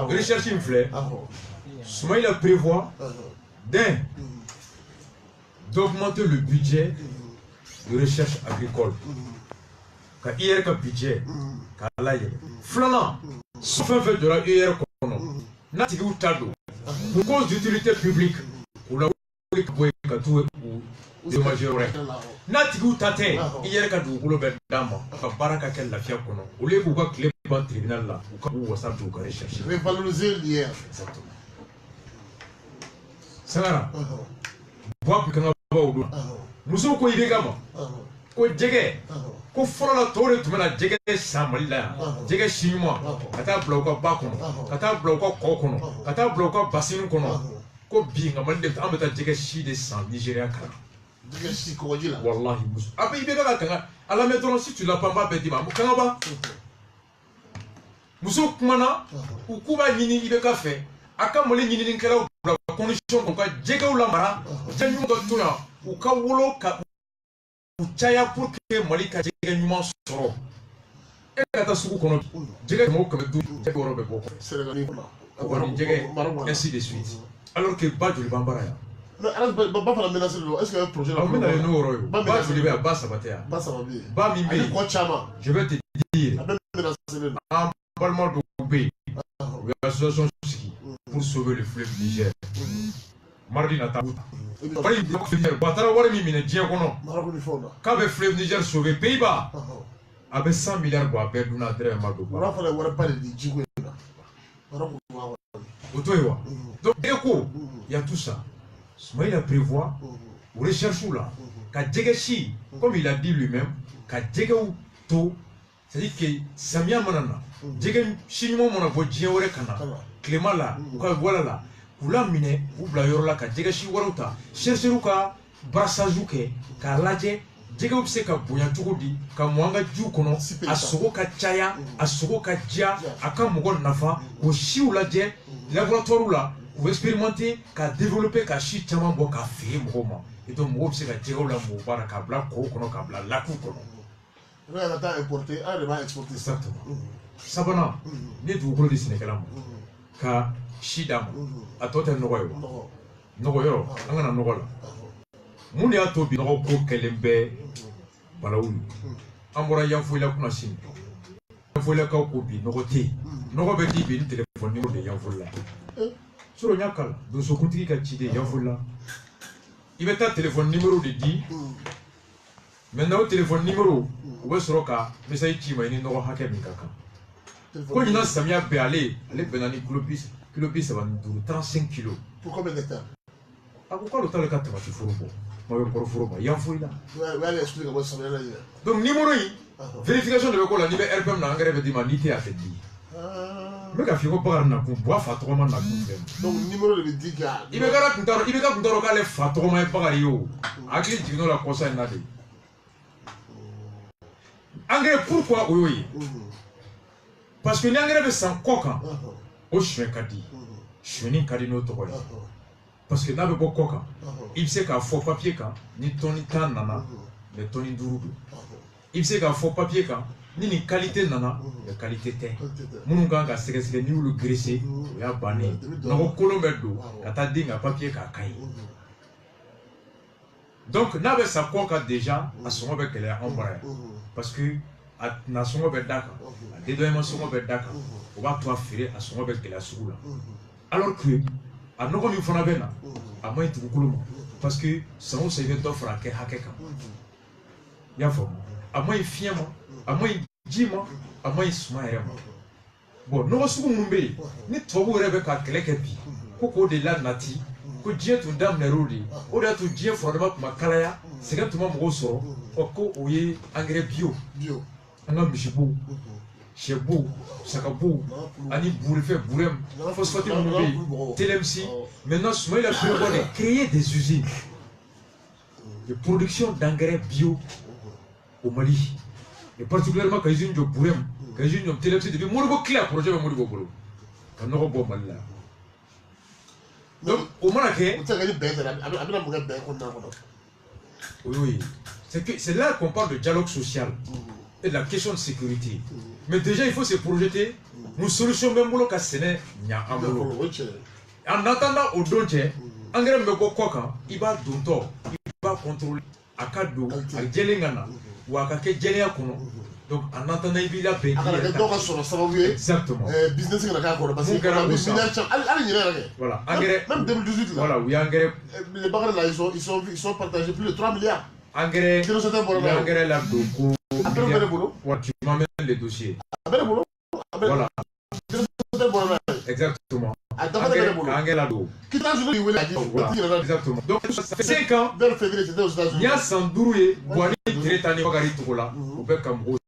recherche une fleur. Soumaïla prévoit d'augmenter le budget de recherche agricole. Car hier, le budget, flanant, sauf un fait de la hier, pour cause d'utilité publique, pour la de majeur natigu tate hier ka dugukolo bɛ d'a ma ka baara ka kɛ lafiya kɔnɔ au lieu k'u ka tile ban tribunal la u ka u wasa don u ka recherche revaloriser l'hier sangara bɔ kan ka bɔ o don musow ko ibe kama ko jɛgɛ ko fɔlɔ la tɔw de tun bɛna jɛgɛ san Mali la yan jɛgɛ si ɲuman ka taa bila u ka ba kɔnɔ ka taa bila u ka kɔ kɔnɔ ka taa bila u ka basini kɔnɔ ko bi nka Mali de an bɛ taa jɛgɛ si de san Nigeria kan. Wallahi muso après il bɛka kanga à la maison si tu l'as pas bɛ di ma kanga ba muso kumana u k'u b'a ɲini i bɛ ka fɛ a ka Mali ɲininikɛlaw bila condition k'u ka jɛgɛw lamara jɛgɛ ɲuman dɔ to yan u ka wolo ka u caya pour que Mali ka jɛgɛ ɲuman sɔrɔ e ka taa sugu kɔnɔ jɛgɛ kɛmɛ o kɛmɛ duuru jɛgɛ wɔɔrɔ bɛ bɔ kɔni jɛgɛ ainsi de suite alors que ba joli b'an bara yan. Est-ce qu'il y a un projet là? Je vais te dire, l'association pour sauver le fleuve Niger. Mardi Natabuta. Quand le fleuve Niger sauvé, Pays-Bas, avec 100 milliards de donc, il y a tout ça. Soumaïla prévoit, ou recherche là, qu'à Djegeshi, comme il a dit lui-même, qu'à Djegeu to, c'est-à-dire que Samia Manana, Djegeshi Mona Bodjiore Kana, Clément là, ou voilà là, ou la mine, ou Blayorola, qu'à Djegeshi Waruta, chercheruka, Brassajouke, qu'à Ladje, Djegeu Seka Bouyatoudi, qu'à Mwanga Djoukono, à Soroka Chaya, à Soroka Dja, à Kamogon Nafa, au Chiou Ladje, laboratoire là. Pour expérimenter, qu'à développer, qu'à chier tellement bon, qu'à faire moment. Et donc, moi, c'est qu'à dire la mouba, qu'à blanc, qu'à blanc, la coupe. On a importé, on a exporté. Exactement. Sabana, n'est vous gros des Sénégalais. Qu'à Chidam, à toi, t'es Nogoyo. Nogoyo, on a Nogola. Mon ya tobi, Nogo, Kelembe, Balaoui. Ambora Yafouila Kunasin. Yafouila Kaukobi, Nogote. Nogobe dit, il téléphone de Yafouila. Sur le Nyakal, dans ce côté qui a tiré Yavoula, il met un téléphone numéro de 10. Maintenant, au téléphone numéro, où est-ce que ça y est, il y a une autre hacker. Quand il y a un Samia Béalé, les Benani Kilopis, ça va nous 35 kilos. Pour combien d'hectares? Pourquoi le temps de 4 mois, tu fous il y a un fouille là. Donc, numéro 1, vérification de l'école, la niveau RPM, n'a pas dit ma nité à fait dit. Mais quand il faut pas na kumba fatroma na kumba. Donc numéro de diga. Il me gara kuntaro kale fatroma e pagari yo. Akili jigno la kosa na de. Engrais pourquoi oyoyi? Parce que l'engrais be sans coca. O chien kadi. Chien kadi no to kola. Parce que na be coca. Il sait qu'à faux papier quand ni toni tan nana, mais toni durudu. Il sait qu'à faux papier quand ni qualité nana, la qualité té. Mon gars a séquestré ni le graissé, il a banni. Non, colombedo, à dingue à papier cacaille. Donc, n'avait sa coca déjà à son avec elle en vrai. Parce que à son avec Dakar, à dédommagement son avec Dakar, on va toi faire à son avec elle à sous là. Alors que, à nos amis Fonabena, à moins de beaucoup, parce que son CV d'offre à Kehakeka. Y'a fort. À moins fièrement. À moins 10 mois, à moins 6 mois. Bon, nous sommes Mumbai. Nous sommes avec un Kelekapi. Koko de la Nati. Ko Dieu tout dame Nerodi. Oda tout Dieu fondement pour ma Kalaya. C'est quand tout le monde ressort. Oko oye engrais bio. Bio. Angam Bichibou. Chebou. Sakabou. Ani Bourifé Bourem. Phosphate Mumbai. TLMC. Maintenant, il a prévu de créer des usines de production d'engrais bio au Mali. Et particulièrement quand ils ont du bourrem, quand ils ont télé, c'est mon clair projet de mon boulot. Quand nous avons mal là. Donc, au moment où oui, c'est là qu'on parle de dialogue social. et la question de sécurité. Mais déjà, il faut se projeter. Nous solution même pour le Séné, en attendant au donté, engrais me quoi quand il va donto, il va contrôler à Kado, à Djelengana ou à Kake Djelea Kono. Donc en attendant, il va payer. Exactement. Business voilà, engrais. Même 2018 là. Voilà, oui, engrais. Les bagarres là, ils sont partagés plus de 3 milliards. Engrais. Engrais là, donc. Après, vous avez le boulot. Tu m'amènes les dossiers. Après le boulot. Voilà. Exactement. Exactement. Donc, ça fait 5 ans. Vers février, c'était aux États-Unis. Il y a Sandouré, Boani, Trétani, Bagari, Tokola, au Bekambo.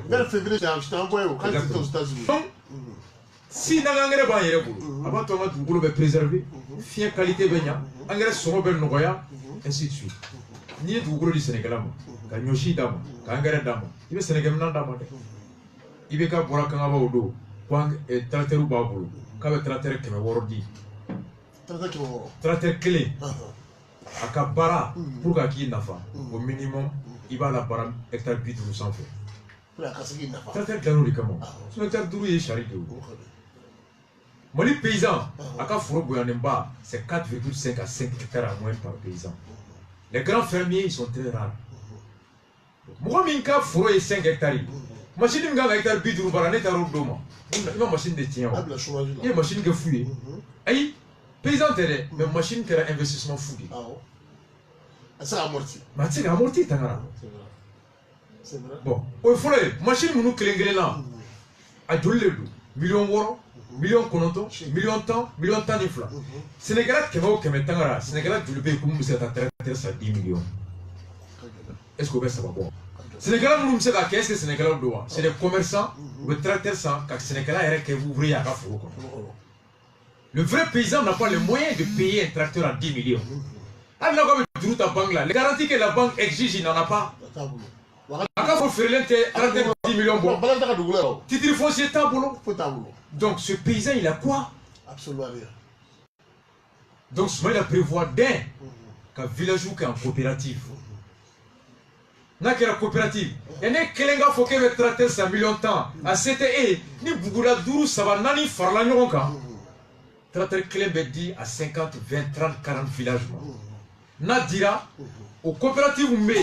Vers février, j'étais envoyé quand j'étais aux États-Unis. Donc, si Nangangere Banyere Boulou, avant ton boulot est préservé, fier qualité Benya, Angere Soro Ben Nogoya, ainsi de suite. Ni du boulot du Sénégal, Kanyoshi Dama, Kangere Dama, il veut Sénégal Dama. Il veut qu'à Borakanga Odo, Kwang et Trateru Babou. Quand le tracteur qui me wordi, tracteur clé, à Kabara, pour qu'il n'a pas, au minimum, il va la barre hectare 8 ou 100 fois. Tracteur Ganou comment? Son hectare d'où est charité. Mon paysan, à Kafuro Boyanemba, c'est 4,5 à 5 hectares à moins par paysan. Les grands fermiers, ils sont très rares. Moi, Minka, Furo est 5 hectares. Machine Minga hectare 8 ou Baranet à Rodoma. Il y a une machine de tien. Il y a une machine qui fouille. Aïe, paysan terre, mais machine qui a un investissement fouillé. Ça a amorti. Mais c'est amorti, Tangara. C'est vrai. Bon, il faut les machines nous clinguer là. À Djoulé, millions d'euros, millions de millions de temps d'inflation. Sénégal qui va au Tangara, Sénégal qui le paye comme vous êtes à 10 millions. Est-ce que vous savez bon? Sénégal, nous sommes à qu'est-ce que Sénégal doit? C'est les commerçants, le tracteur sans, car Sénégal est que vous ouvrez à Kafou. Le vrai paysan n'a pas les moyens de payer un tracteur à 10 millions. Alors, comme tu as banque là, les garanties que la banque exige, il n'en a pas. À Kafou, faire tracteur 10 millions. Titre foncier, tableau. Donc, ce paysan, il a quoi? Absolument rien. Donc, il a prévoir qu'un village ou qu'un coopérative. N'a que la coopérative. Et ne kelenga faut que le tracteur 100 millions de temps. À CTE, ni Bougoula Dourou, ça va nani farla nyonka. Tracteur clé dit à 50, 20, 30, 40 villages. N'a dira, au coopérative mais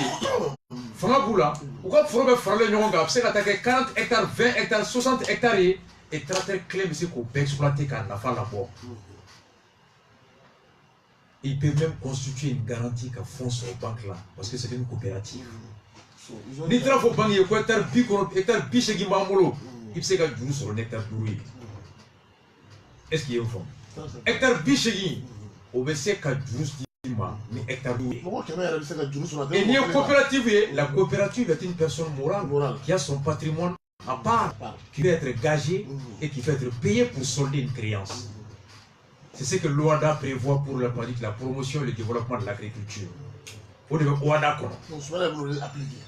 Fangaboula, ou quand faut farla nyonka, c'est attaquer 40 hectares, 20 hectares, 60 hectares et tracteur clé mais c'est qu'on peut exploiter quand on a fait la porte. Il peut même constituer une garantie qu'à fond sur la banque là, parce que c'est une coopérative. Ni tra fo bangi ko hectare bi shegi mamolo il sait que du sur le hectare doué est-ce qu'il y a un fond hectare bi shegi au bc ka du ma ni hectare doué et ni coopérative la coopérative est une personne morale qui a son patrimoine à part qui doit être gagé et qui doit être payé pour solder une créance. C'est ce que l'OADA prévoit pour la promotion et le développement de l'agriculture.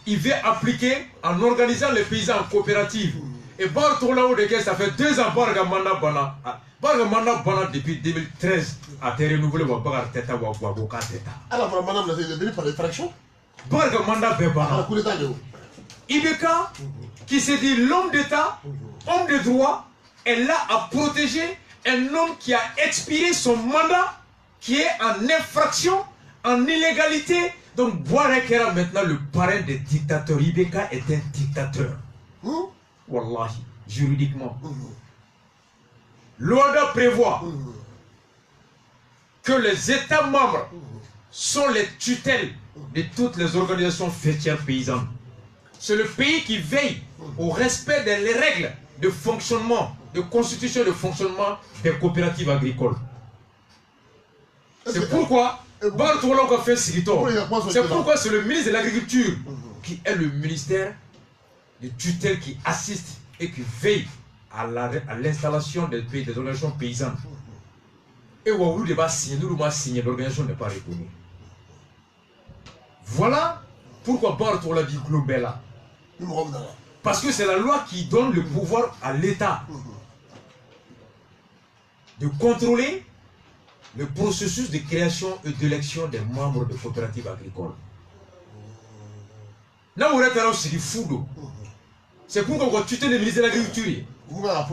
Il veut appliquer en organisant les paysans en coopérative. Et Bartolao de Guest, ça fait 2 ans Bargamanda Bana. Bargamanda Bana depuis 2013 a été renouvelé par Bagar Teta Wagoka Teta. Alors, madame, vous êtes venu par effraction? Bargamanda Bebana. Ibeka, qui s'est dit l'homme d'État, homme de droit, est là à protéger un homme qui a expiré son mandat, qui est en infraction, en illégalité. Donc, Boarekera, maintenant, le parrain des dictateurs. Ibeka est un dictateur. Wallahi, juridiquement. L'OADA prévoit que les États membres sont les tutelles de toutes les organisations fêtières paysannes. C'est le pays qui veille au respect des règles de fonctionnement, de constitution de fonctionnement des coopératives agricoles. C'est pourquoi c'est pourquoi c'est le ministre de l'Agriculture qui est le ministère de tutelle qui assiste et qui veille à l'installation des organisations paysannes. Et où nous signer, l'organisation n'est pas reconnue. Voilà pourquoi Barthes l'a dit global. Parce que c'est la loi qui donne le pouvoir à l'État de contrôler le processus de création et d'élection des membres de coopératives agricoles. Là où on est allé, c'est du fou. C'est pour qu'on tutelle le ministre de l'Agriculture.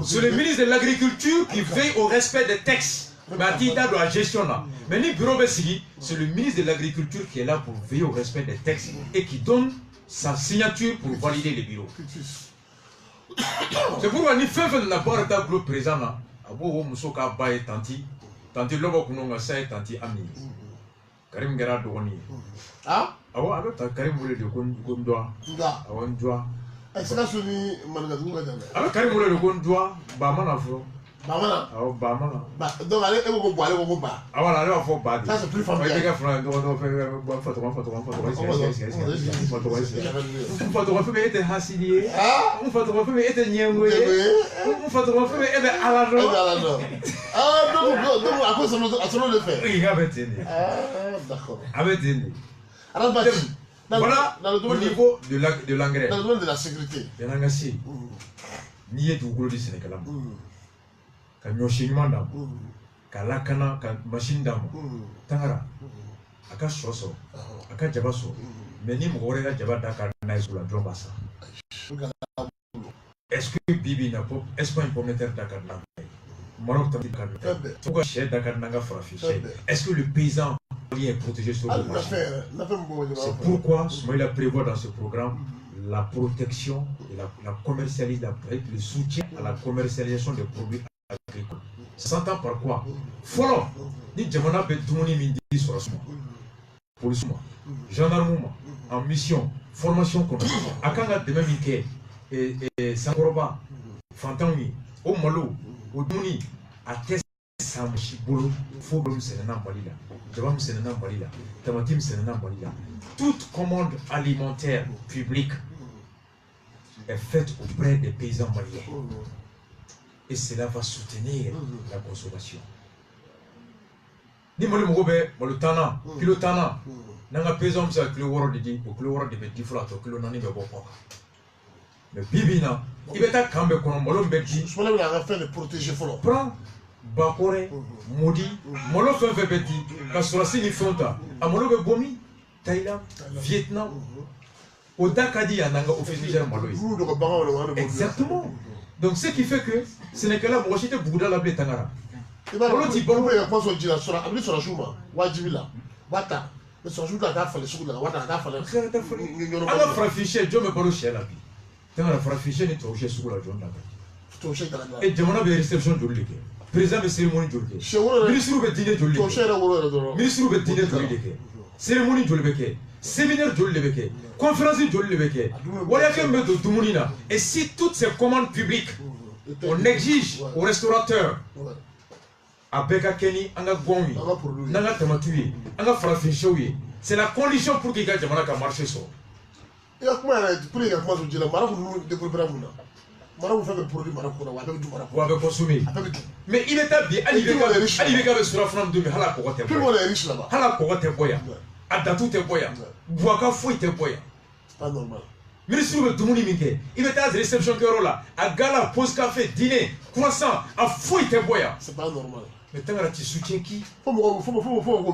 C'est le ministre de l'Agriculture qui veille au respect des textes. Mais à titre de la gestion là. Mais le bureau Bessigi, c'est le ministre de l'Agriculture qui est là pour veiller au respect des textes et qui donne sa signature pour valider les bureaux. C'est pourquoi nous faisons la barre de groupe présent là. Abo Musoka Baye Tanti. Tanti Lobo Kunonga Saye Tanti Ami. Karim Gara Doni. Ah? Awo alors Karim voulait de Gondoa. Awan Joa. Est-ce que c'est une management? Alors Karim voulait de Gondoa. Bamana Fro. Bamana? Ah, Bamana. Donc allez, vous boire, vous boire. Ah voilà, alors il faut pas. Ça c'est plus familial. Les gars, photo, mais était Hassinier. On photographie, mais était Niamoué. On photographie, mais était Alado. Ah, donc à quoi ça nous le fait? Oui, avec Tene. Ah, d'accord. Avec Tene. Alors, voilà au niveau de l'engrais. Dans le domaine de la sécurité. Il y en a aussi. Ni est du gros du Sénégal. Ka nyoshinima ndam ka lakana ka machine ndam tangara aka soso aka jabaso mais ni mugore ga jabata ka na isula drombasa est-ce que bibi na pop est-ce pas une pomme de terre Dakar na Maroc tamit Dakar pourquoi chez Dakar nanga frafiché est-ce que le paysan est protégé sur le marché? C'est pourquoi Soumaïla prévoit dans ce programme la protection et la commercialisation, le soutien à la commercialisation des produits agricoles. Ça s'entend par quoi? Follow, ni jamana betumoni mindi sur la suma, police, gendarme, en mission, formation commerciale. Akanga de même et Sankoroba, Fantami, au Malo, au Duni, à Tess Samchi Bolo, Fobum Senana Malila, Jabam Senana Malila, Tamatim Senana Malila. Toute commande alimentaire publique est faite auprès des paysans maliens. Et cela va soutenir la consommation. Ni molu mogobe molu tana kilo tana nanga paysan msa kilo woro de di o kilo woro de be di flato kilo nani be boko. Mais bibina ibeta kambe kono molu be di je voulais la faire de protéger folo. Prends bakore modi molu fe fe beti ka surasi ni fonta amolo be bomi Thaïlande, Vietnam, au Dakadi, à Nanga, office Niger Maloï. Exactement. Donc, ce qui fait que ce n'est que là, moi, j'étais Bouddha la Tangara. Et bien, on dit, bon, il y a quoi sur le dire, sur la chouma, Wajibila, Wata, mais sur le jour de la fallait sur la Wata, la fallait. On a frafiché, Dieu me parle chez la vie. Tangara frafiché, n'est pas chez sur la journée. Et demande à réception de l'Église. Président de cérémonie de l'Église. Ministre de dîner de l'Église. Ministre de dîner de l'Église. Cérémonie de l'Église. Séminaire de l'Église. Conférence de l'Église. Et si toutes ces commandes publiques, on exige aux restaurateurs, à Beka Kenny, Anga Gomi, Nanga Tamatui, Anga Farafishoui, c'est la condition pour qu'il y ait un marché sur. Et comment pour les gens qui disent, Marabout nous développera Mouna. Marabout fait le produit Marabout, on va consommer. Mais il est habillé, Alibé sur la flamme de Hala Kogote. Tout le monde est riche là-bas. Hala Kogote Boya. Adatou te Boya. Boaka Fouy te Boya. C'est pas normal. Ministre de Toumouni Minke, il est à la réception que là, à gala, pause café, dîner, croissant, à Fouy te Boya. C'est pas normal. Mais tant que tu soutiens qui? Faut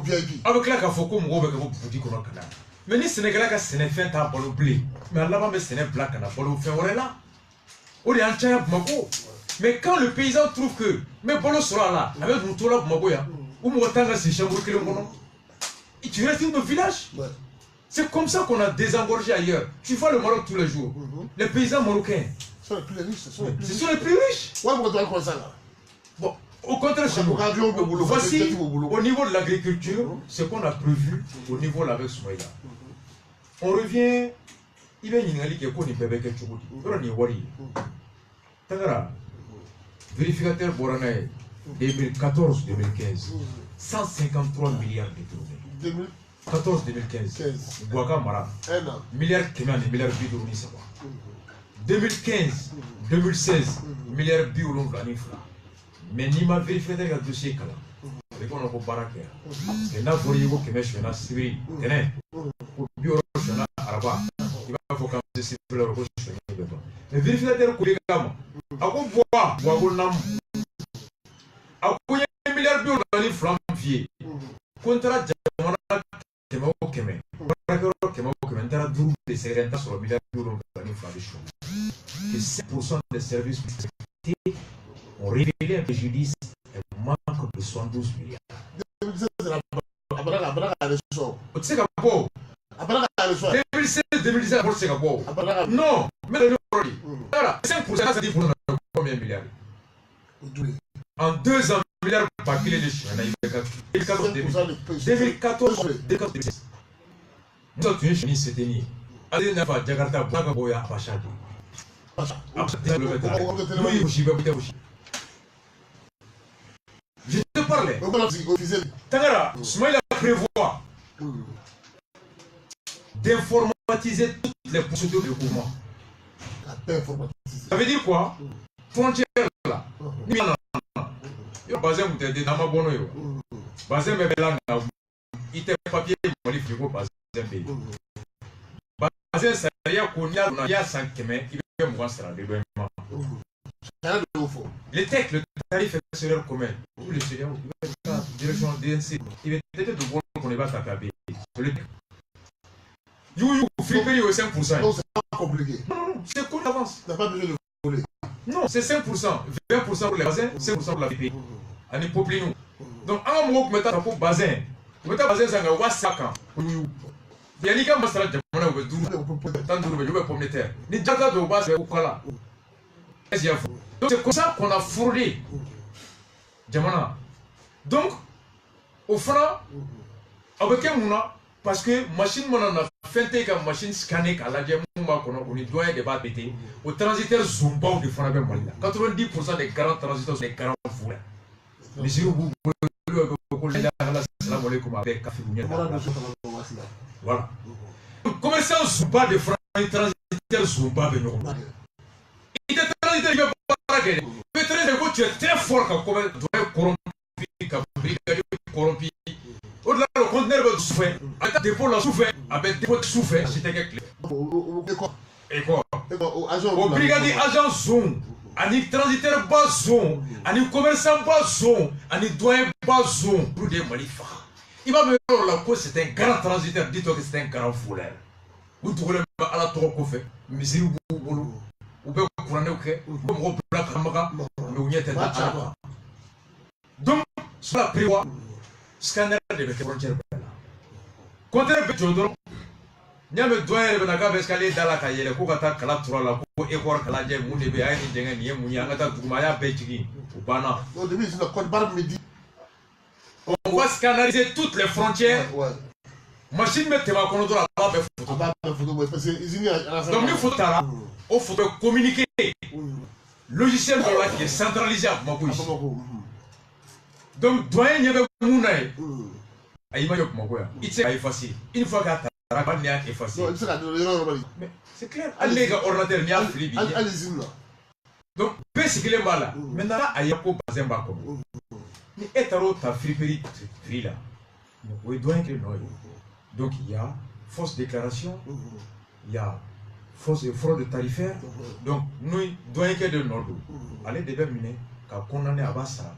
VIP. Avec la Kafoko, mon gros, vous dites qu'on a canal. Mais les Sénégalais, c'est un fait à bolo blé. Mais là-bas, c'est un black à bolo fait là. On est en Tchaya Bmako. Mais quand le paysan trouve que, mais bolo sera là, avec mon tour là Bmakoya, ou mon tanga c'est chambre que le monon, et tu restes dans le village. C'est comme ça qu'on a désengorgé ailleurs. Tu vois le Maroc tous les jours. Les paysans marocains sont les plus riches. Ce sont les plus riches. Ouais, pourquoi tu as ça là? Bon. Au contraire, voici au niveau de l'agriculture ce qu'on a prévu au niveau de avec Soumaïla. On revient, il y a une qui est connue avec le Tchoukoudi. Il y a une Tangara, vérificateur Boranae, 2014-2015, 153 milliards d'euros. 2014-2015, Bouaka Mara, milliards Kéman et milliards d'euros. 2015-2016, milliards d'euros. Mais ni ma vérifié le dossier kala. Les gens n'ont pas baraka. Et n'a voulu que mes cheveux n'a civil. Tenez. Au bureau cheveux araba. Il va faut que civil le roche cheveux. Mais vérificateur que les gars. À quoi boire, boire nam. À quoi un milliard d'euros dans les flammes vieux. Contrat jamana kema o kema. Baraka kema o kema. Tara duru de serenta sur le milliard d'euros dans les flammes chaudes. que 5% des services publics ont révélé un préjudice et un manque de 72 milliards. 2016, 2017, non, mais le 5%, ça dit pour combien de milliards? En 2 ans, milliards par kilo de Chine. 2014, 2016. Nous avons tenu Chine, c'était ni. Allez, n'a pas Jakarta, Baka Boya, Pachadi. Je te parlais. Tagara, Smaïla prévoit d'informatiser toutes les procédures de mouvement. Ça veut dire quoi? Frontière là. Il y a un bazin où tu es dans ma bonne. Bazin me là, il était papier, il faut bazin pays. Bazin, ça y a qu'on y a 5 km, il veut me voir ça. Les textes, le tarif extérieur commun, tous les CDAO, il va être en direction DNC, il va être de bon qu'on ne va pas taper. You, flipper au 5%. Non, c'est pas compliqué. Non, c'est qu'on avance. Tu n'as pas besoin de voler. Non, c'est 5%. 20% pour les bazins, 5% pour la VP. On est populé nous. Donc, un mot que tu pour bazin. Tu mets bazin, ça va 5 ans. Il y a des gens qui sont là, ils pommes de terre. Les gens qui sont là, donc c'est comme ça qu'on a fraudé Djamana. Donc, au fond, avec un mouna, parce que machine mon a fait que machine scanner à la Djamuma on est doyen de bas pété, au transitaire Zumba de Fanabe Malina. 90% des garants transiteurs sont des garants fourrés. Mais si vous voulez, voilà. Commerçant Zumba de Fanabe, transitaire Zumba de Normal. Il est transitaire, tu es très fort quand tu es corrompu, quand brigadier corrompu. Au-delà, le conteneur va souffrir. Avec dépôt, la souffrir. Avec dépôt de souffrir, c'était quelque chose. Et quoi? Au brigadier agent zone, à ni transitaire bas zone, à ni commerçant bas zone, à ni doyen bas zone, pour des malifats. Il va me dire la cause, c'est un grand transitaire, dis-toi que c'est un grand fouleur. Vous trouvez à la trop qu'on fait, mais c'est où vous ou bien couronner au quai, ou bien vous black hamara, mais vous n'y êtes pas. Donc, cela prévoit scanner de la frontière. Quand elle est Jodron, il y a le doyen de la escalier dans la cahier, le Kokata Kalatura, la Koko, Ekor Kaladje, Moudebe, Aïe, Mouyangata, Toumaya, Betchigi, ou Bana. Au début, c'est le code barre midi. On va scanneriser toutes les frontières. Machine met tes mains dans la barre de photo. Donc, il faut là, il faut communiquer. Logiciel de là qui est centralisé à Bamako. Donc, doyen n'y avait Mounaï. C'est facile. Une fois que tu as effacé. Mais c'est clair. Allez, les ordinateurs, il y a Philippe. Donc, c'est que les balles. Maintenant, il y a un bazin bako. Mais étaro ta friperie là. Oui, doyen que non. Donc, il y a fausse déclaration, il y a fausse fraude tarifaire. Donc, nous, doyen que de Nord, allez déterminer qu'à condamner à Bassa,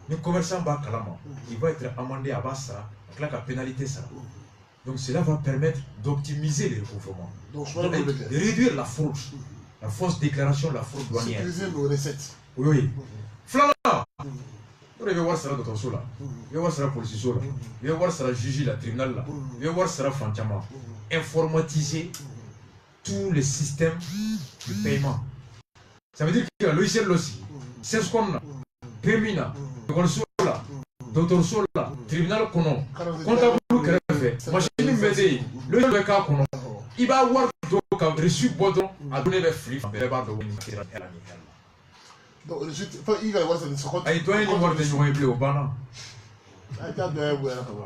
le commerçant bas Kalama, il va être amendé à Bassa, avec la pénalité ça. Donc, cela va permettre d'optimiser les recouvrements, de réduire la fraude, la fausse déclaration, la fraude douanière. Sécuriser nos recettes. Oui. Flamand! Vous devez voir ça dans ton sol là. Vous devez voir ça dans la police là. Vous devez voir ça dans la juge, la tribunal là. Vous devez voir ça dans Fanchama. Informatiser tous les systèmes de paiement. Ça veut dire que le logiciel aussi, c'est ce qu'on a. Pémina, le là, docteur Sol là, tribunal qu'on a. Comptable qui fait. Machine médée, le logiciel qu'on a. Il va avoir donc un reçu bodon à donner les flux. Donc, il va y avoir ce compte. Il doit y avoir des gens qui ont bana.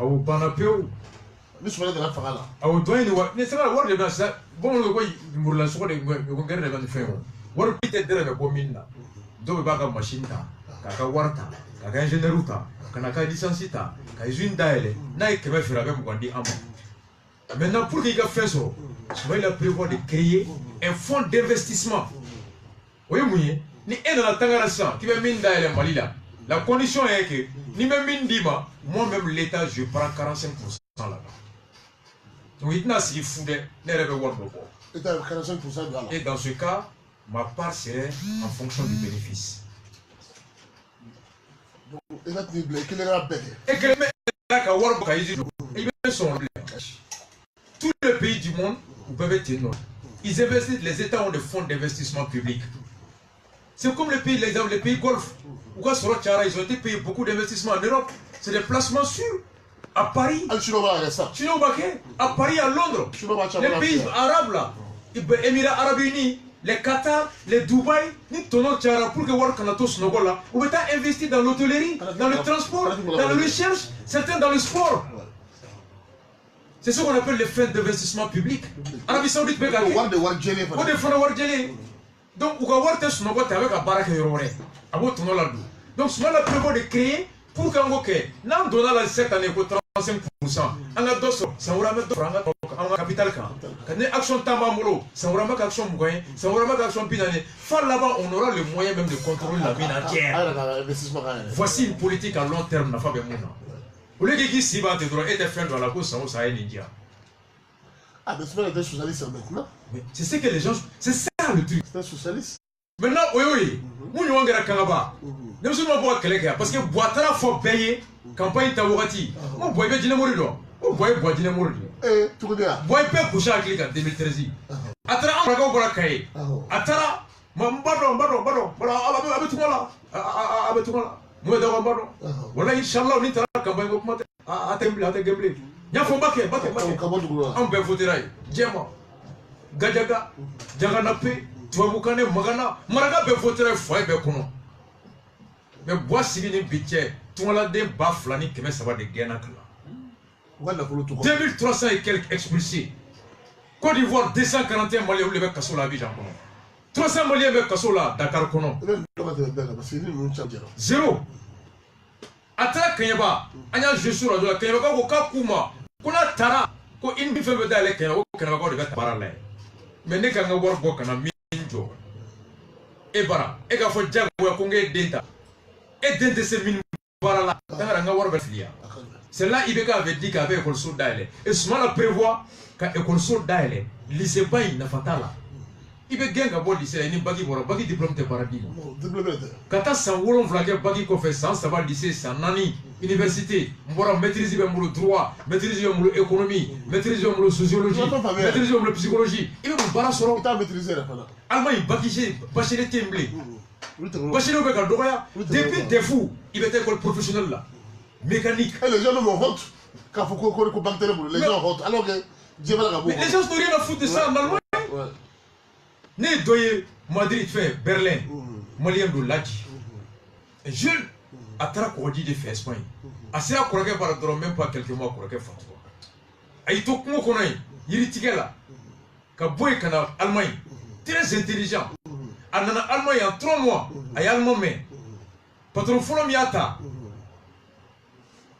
Au bana peu. Nous sommes dans la fara. Au doit y avoir. Mais c'est pas le word de base. Bon, le quoi, il me l'a souvent de regarder les faire. Word peut-être de la commune là. Donc, baga machine ta, kaka warta, kaka ingénieur ta, kaka licence ta, kaka usine d'aile. N'a que me faire avec moi dit ama. Maintenant, pour qu'il fasse ça, il a prévu de créer un fonds d'investissement. Oui, oui. Ni est dans la Tangarassan qui va mine dans Mali là. La condition est que, ni même mine d'Ima, moi-même l'État, je prends 45% là-bas. Donc, il y a si fou de ne rêve voir de quoi. Et dans 45% de là. Et dans ce cas, ma part serait en fonction du bénéfice. Et tous les pays du monde peuvent être énormes. Ils investissent, les États ont des fonds d'investissement public. C'est comme les pays Golfe. Ils ont été payés beaucoup d'investissements en Europe. C'est des placements sûrs. À Paris, à Paris, à Londres, les pays arabes là, les Émirats Arabes Unis, les Qatar, les Dubaï, ni tono tchara pour que voir Kanato Snogola, on va investir dans l'hôtellerie, dans le transport, dans la recherche, certains dans le sport. C'est ce qu'on appelle les fonds d'investissement public. Arabie Saoudite, donc, on va voir tes Snogola avec un baraque yororé. Donc, ce qu'on a prévu de créer pour qu'on ait, non, donnant la cette année, 35%. On a d'autres, ça va mettre en capital. Quand on a action tamamolo, ça va mettre action moyen, ça va mettre action pinane. Faire là-bas, on aura le moyen même de contrôler la mine entière. Voici une politique à long terme. Au lieu de dire si va te donner et faire dans la course, ça va être l'India. Ah, mais c'est pas socialiste maintenant. C'est ce que les gens. C'est ça le truc. C'est un socialiste. Maintenant, oui, nous nous avons Kangaba. Nous sommes pas quelqu'un parce que Boatara faut payer campagne Tawati. On boit bien Dinamourido. On boit Dinamourido. Eh, tout le monde. Boit pas coucher avec les gars 2013. Atara on va go pour cahier. Atara, bado, moi d'abord bado. Voilà Inch'Allah on ira campagne go matin. À Temble. Nya faut baquer. On peut voter là. Diama. Gajaga, Jaganape. Tu vas vous connaître Magana, Maraga be voter foyer be kono. Mais bois signé bitché, tout la de baflani que ça va de Guénac là. 2300 et quelques expulsés. Côte d'Ivoire 241 Maliens le bec kasso la vie Japon. 300 Maliens bec kasso là Dakar kono. Zéro. Atara Kanyaba, anya Jesu la Kanyaba ko Kakuma, kona tara ko indi fe be dale Kanyaba ko de parallèle. Mais ne kan ngor bo kana et bara et ga fo jago ya ko ngé denta et dente se min bara la tangara nga war filia c'est là Ibeka avait dit qu'avec école sourde d'aile et souvent la prévoit qu'à école sourde d'aile lycée bay na fatala Ibe genga bo lycée ni bagi boro bagi diplôme te paradis kata san wolon vlague bagi ko fait sans savoir lycée san nani université mbora maîtriser be mulu droit maîtriser be mulu économie maîtriser be mulu sociologie maîtriser be mulu psychologie ibe mo bara soro ta maîtriser la fala Allemagne baki bachelier temblé bachelier be ka doya depuis des fous ibe te école professionnelle là mécanique et les gens me honte quand faut ko bactérie les gens honte alors que Dieu va la mais les gens n'ont rien à foutre de ça en Allemagne. Né doye Madrid fait Berlin, Malien de Ladi. Jeune, à Trakordi de fait Espagne. Assez à Koraké par le même pas quelques mois Koraké Fatwa. Aïto Kumo Konai, Yiritigela, Kaboy Kana, Allemagne, très intelligent. En Allemagne en 3 mois, à Allemagne, mais patron Folomiata.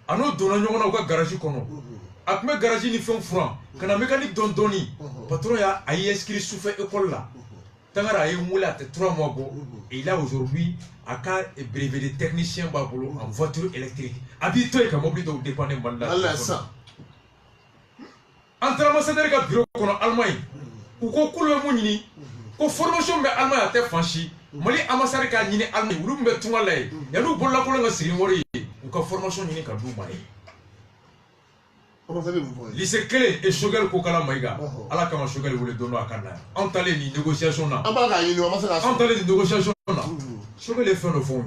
Ano donanyo na ko garage kono. Akme garage ni fon franc. Kana mécanique don doni. Patron ya a inscrit sous fait école là. Tangara a moula 3 mois bon. Et il a aujourd'hui à brevet de technicien babolo en voiture électrique. Habito et comme obligé de dépendre de Allah ça. Entre ambassadeur ka bureau kono Allemagne. Ou ko kulo munini. Ko formation be Allemagne a te franchi. Mali ambassadeur ka nyini Allemagne wulu mbe tunga lay. Ya nu bolla ko nga siri wori. Ou ka formation nyini ka du mai. Lycée clé et Shogel Kokala Maïga. Allah kama Shogel voulait donner à Kana. Entalé ni négociation là. Entalé ni négociation là. Shogel est fait le fond.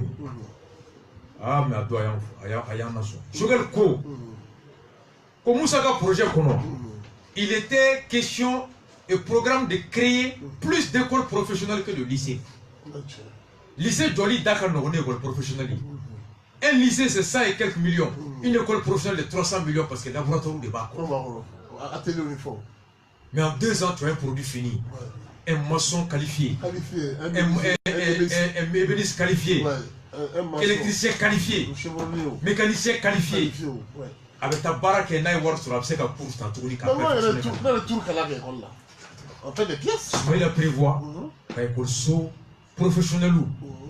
Ah mais ado ayam nation. Shogel ko. Comment ça ka projet kono? Il était question et programme de créer plus d'écoles professionnelles que de lycées. Lycée Joli Dakar non école professionnelle. Un lycée, c'est 100 et quelques millions. Une école professionnelle de 300 millions parce que le laboratoire de bas. Mais en 2 ans, tu as un produit fini. Un maçon qualifié. Un ébéniste qualifié. Électricien qualifié. Mécanicien qualifié. Avec ta baraque et naï war sur la psycha pour ta tournique. On fait des pièces. Mais il prévoit l'école professionnelle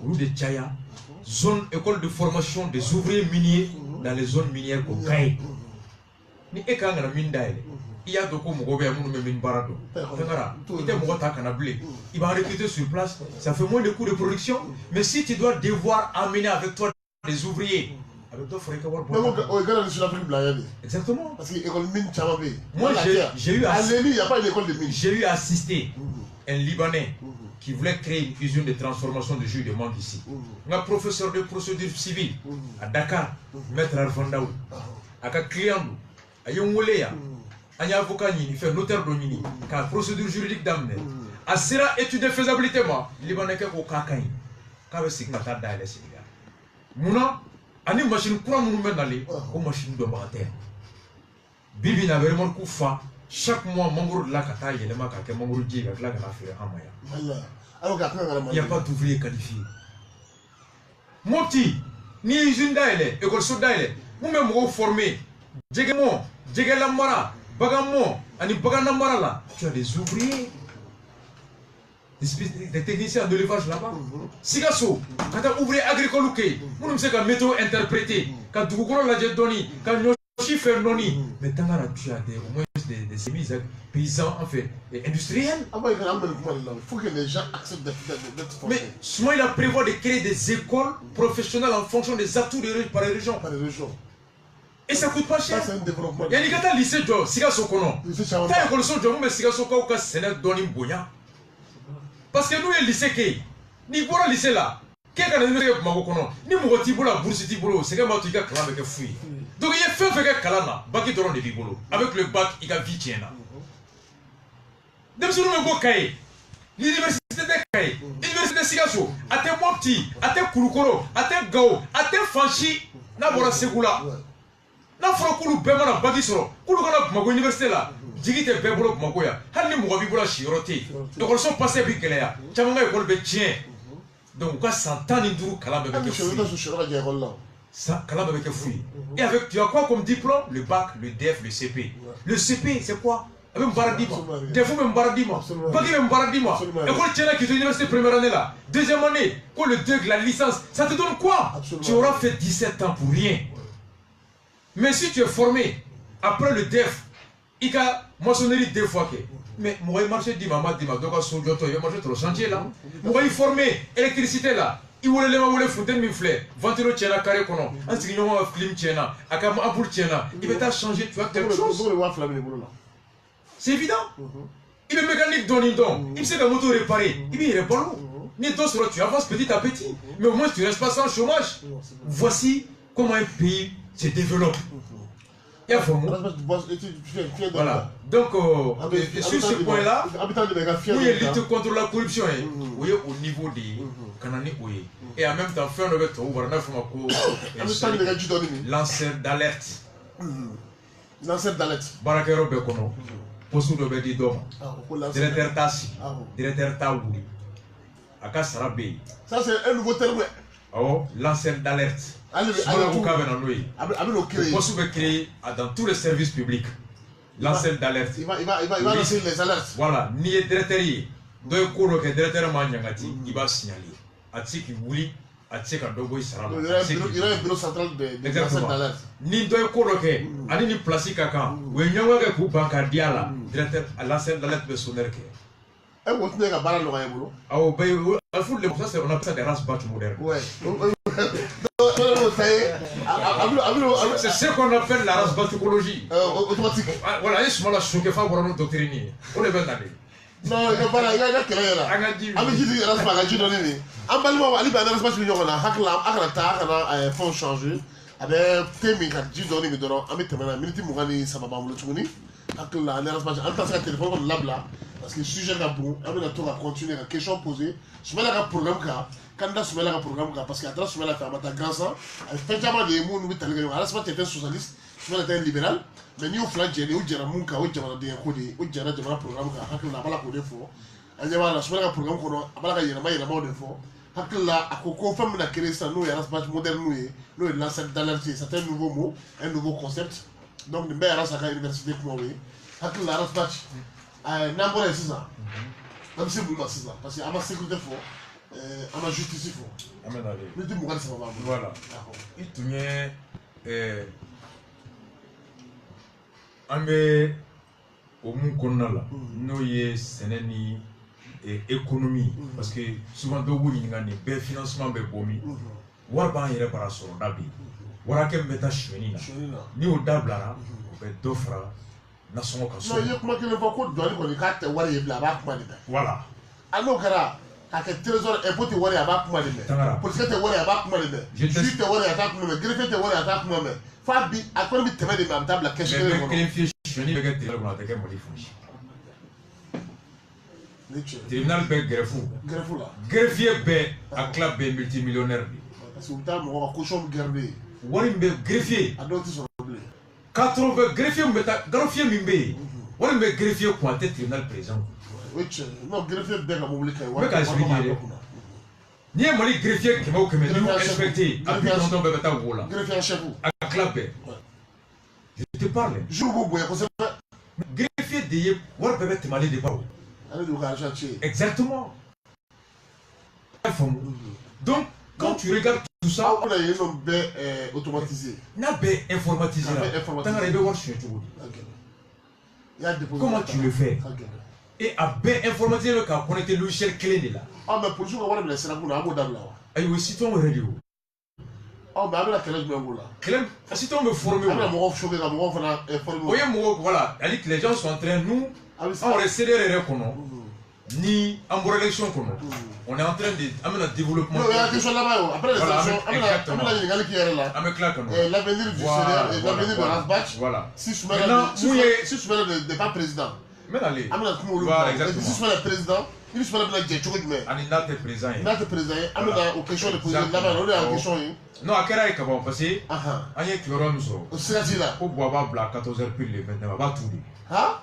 ou de Tchaya. Zone école de formation des ouvriers miniers dans les zones minières qu'on gagne. Ni ekanga na mindaile. il y a de quoi Mogobe Mounou Barado. Il va recruter sur place, ça fait moins de coûts de production. Mais si tu dois devoir amener avec toi des ouvriers, avec toi, il faudrait qu'avoir. Exactement. Parce que l'école mine, moi, j'ai eu à assister un Libanais qui voulait créer une usine de transformation de jus de mangue ici. Un professeur de procédure civile à Dakar, maître Arfandaou, avec un client, avec un Moléa, un avocat, il fait notaire de Nini, qui a une procédure juridique d'amener. À Sera étude de faisabilité, moi, Libanais qui a un Kakaï, qui a un signataire dans les Sénégal. Mouna, il y a une machine qui a une machine de bataille. Bibi n'a vraiment coup fa. Chaque mois, Mangour de la Kata, il y a des gens qui ont Mangour de la Kata, il n'y a pas d'ouvriers qualifiés. Mon petit, ni usine d'aile, école sous d'aile, ou même vous formez, Djegemo, Djegelamara, Bagamo, Ani Baganamara là, tu as des ouvriers, des techniciens de l'élevage là-bas. Sigasso, quand tu as ouvrier agricole, vous ne savez qu'un météo interprété, quand tu as la Doni, quand chiffre noni, mais tu as au moins des semis paysans en fait, et industriels. Il faut que les gens acceptent d'être formés. Mais souvent il a prévu de créer des écoles professionnelles en fonction des atouts par les régions. Et ça coûte pas cher. Ça, c'est un développement. Il y a des lycées de Sigasso Kono. T'as école de Djomou, mais Sigasso Kauka, c'est un donim boya. Parce que nous, le lycée qui, ni pour le lycée là, quelqu'un n'a pas de Magokono, ni Mogotibo la bourse Tibolo, c'est comme tu as clamé avec fouille. Donc il y a fait Kalana, Baki Doron de Bibolo. Avec le bac, il y a Vitiena. Dem si nous me bokaye, l'université de Kaye, l'université de Sigasso, à tes Mopti, à tes Kurukoro, à tes Gao, à tes Fanchi, n'a pas Segula. N'a pas Kulu Bema na Bagisoro, Kulukana Mago Université là, Digite Bebolo Magoya, Hani Mogabibola Chirote. Donc ils sont passés avec Kelea, Chamanga et Kolbe Tien. Donc quoi, 100 ans d'Indou Kalab avec Kalab avec fouille. Et avec, tu as quoi comme diplôme? Le bac, le DEF, le CP. Le CP, c'est quoi? Même Baradima. Des fois, même Baradima. Bagi même Baradima. Et quand tu es là qui est à l'université première année là, deuxième année, quand le 2, la licence, ça te donne quoi? Tu auras fait 17 ans pour rien. Mais si tu es formé après le DEF, il y a maçonnerie 2 fois que. Mais moi, il marche Dima, donc à son joto, il va marcher sur le chantier là. Moi, il formé électricité là. Il voulait les foutre mes fleurs, ventilo tiena carré kono, un signon à clim tiena, à kam ampoule tiena, il va changer, tu as quelque chose. C'est évident. Il est mécanique don, il sait la moto réparer, il est répare. Ni toi, tu avances petit à petit, mais au moins tu ne restes pas sans chômage. Voici comment un pays se développe. Il y a voilà. Donc, sur ce point-là, où il y a lutte contre la corruption, où il y a au niveau des Cananiques, et en même temps, faire le veto, lanceur d'alerte. Lanceur d'alerte. Barakero Bekono, Posu de Bedidom, directeur Tassi, directeur Taouli, Aka Sarabé. Ça, c'est un nouveau terme. Oh, lanceur d'alerte. Posu be créé dans tous les services publics. Lanceur d'alerte. Il va lancer les alertes. Voilà, ni directeur, deux cours que directeur Manyangati, il va signaler. Atsiki Wuli, Atsika Dogo Sarab. Il y a un bureau central de lanceur d'alerte. Ni deux cours que, ani ni place Kaka, ou il y a un coup bancardiala, directeur lanceur d'alerte de sonner. Et vous tenez à barrer le boulot. Ah, on appelle ça des races battues modernes. Ouais. C'est ce qu'on appelle la race battecologie. Automatique. Voilà, il se la choqué pour notre doctrine. On est bien allé. Non, il y a quelqu'un là. Ami dit que la race donné. En balmo, Ali Banar Smash Million, Hakla, Akrata, fonds changé. Avec Temi, qui dit donné, mais donnant, Ami Temana, Militi Mourani, Sababa Moulouni. Hakla, la race, en tant que téléphone, là. Parce que le sujet est bon, on va continuer à question posée. Je vais faire un programme quand je vais un programme parce que je vais faire un grand sang. Effectivement, les mots nous disent que alors tu es un socialiste, je vais être un libéral, mais nous flanc j'ai eu déjà mon cas, j'ai déjà des codés, j'ai déjà un programme qui a pas la codé fort. On va la faire un programme qu'on a pas la gagner, mais il a pas de fort. Hakla a confirmé la création nous et la space moderne nous et l'ancêtre d'alerte, c'est un nouveau mot, un nouveau concept. Donc le meilleur à l'université pour moi. Hakla la space n'importe ça. Même si vous c'est ça, parce qu'à ma sécurité fort, à ma justice fort. Amen. Le dit Mourad c'est pas voilà. Il tournait. On me au monde qu'on a là, nous y c'est une économie parce que souvent de où il y a des financements be bomi, warba y repara sur dabi, warake meta chouini na, ni au dablara, be d'offra, nation comme ça. Non, il y a comment que le beaucoup de dollars qu'on y carte warrior blabla comment dire. Voilà. Alors kara aka trésor impôt warrior aba comment dire. Pour ce que te warrior aba comment dire. Je te warrior aba comment dire. Greffe te warrior aba comment dire. Fabi à quoi mi teme de ma table la question. Mais qualifié chouini be gâté là qu'on a été modifié. Tribunal be greffu là. Greffier be à club be multimillionnaire. Parce que vous avez mon cochon gardé. Wari be greffier. Adopté son problème. 80 greffier meta greffier mimbe. Wari be greffier pointé tribunal présent. Oui, non greffier be ka mobile kai. Mais ka expliquer. Ni e mali greffier qui m'a que me nous respecter. Après on be beta wola. Greffier chef. À club be. Je te parle. Jour vous boyez comme ça. Greffier de wari be te mali de pas. Exactement. Donc, quand tu regardes tout ça, on a une baie automatisée. N'a baie informatisée. Comment tu le fais? Et à baie informatisée, le cas connecté le logiciel clé de là. Ah, mais pour le jour, on va le laisser là pour la moderne là. Aïe, aussi ton radio. Ah, mais avec la clé de là. Clé, si tu me former. Oui, voilà. Les gens sont en train, nous, on reste derrière ni en élection on est en train de développement. Non, il y a des choses là-bas. Après les élections, l'avenir du Seigneur et l'avenir de Rasbach. Voilà. Si je ne suis pas président. Mais allez. Voilà, exactement. Si je suis le président, il suis pas le président. Il n'a pas de président. Il n'a pas de président. Il n'a pas de question de président. Il n'a pas de question. Non, à quelle heure est-ce qu'on passe? Il y a qui aura nous sauver. C'est là. Pour boire 14h plus les 29, va tout dire. Ah?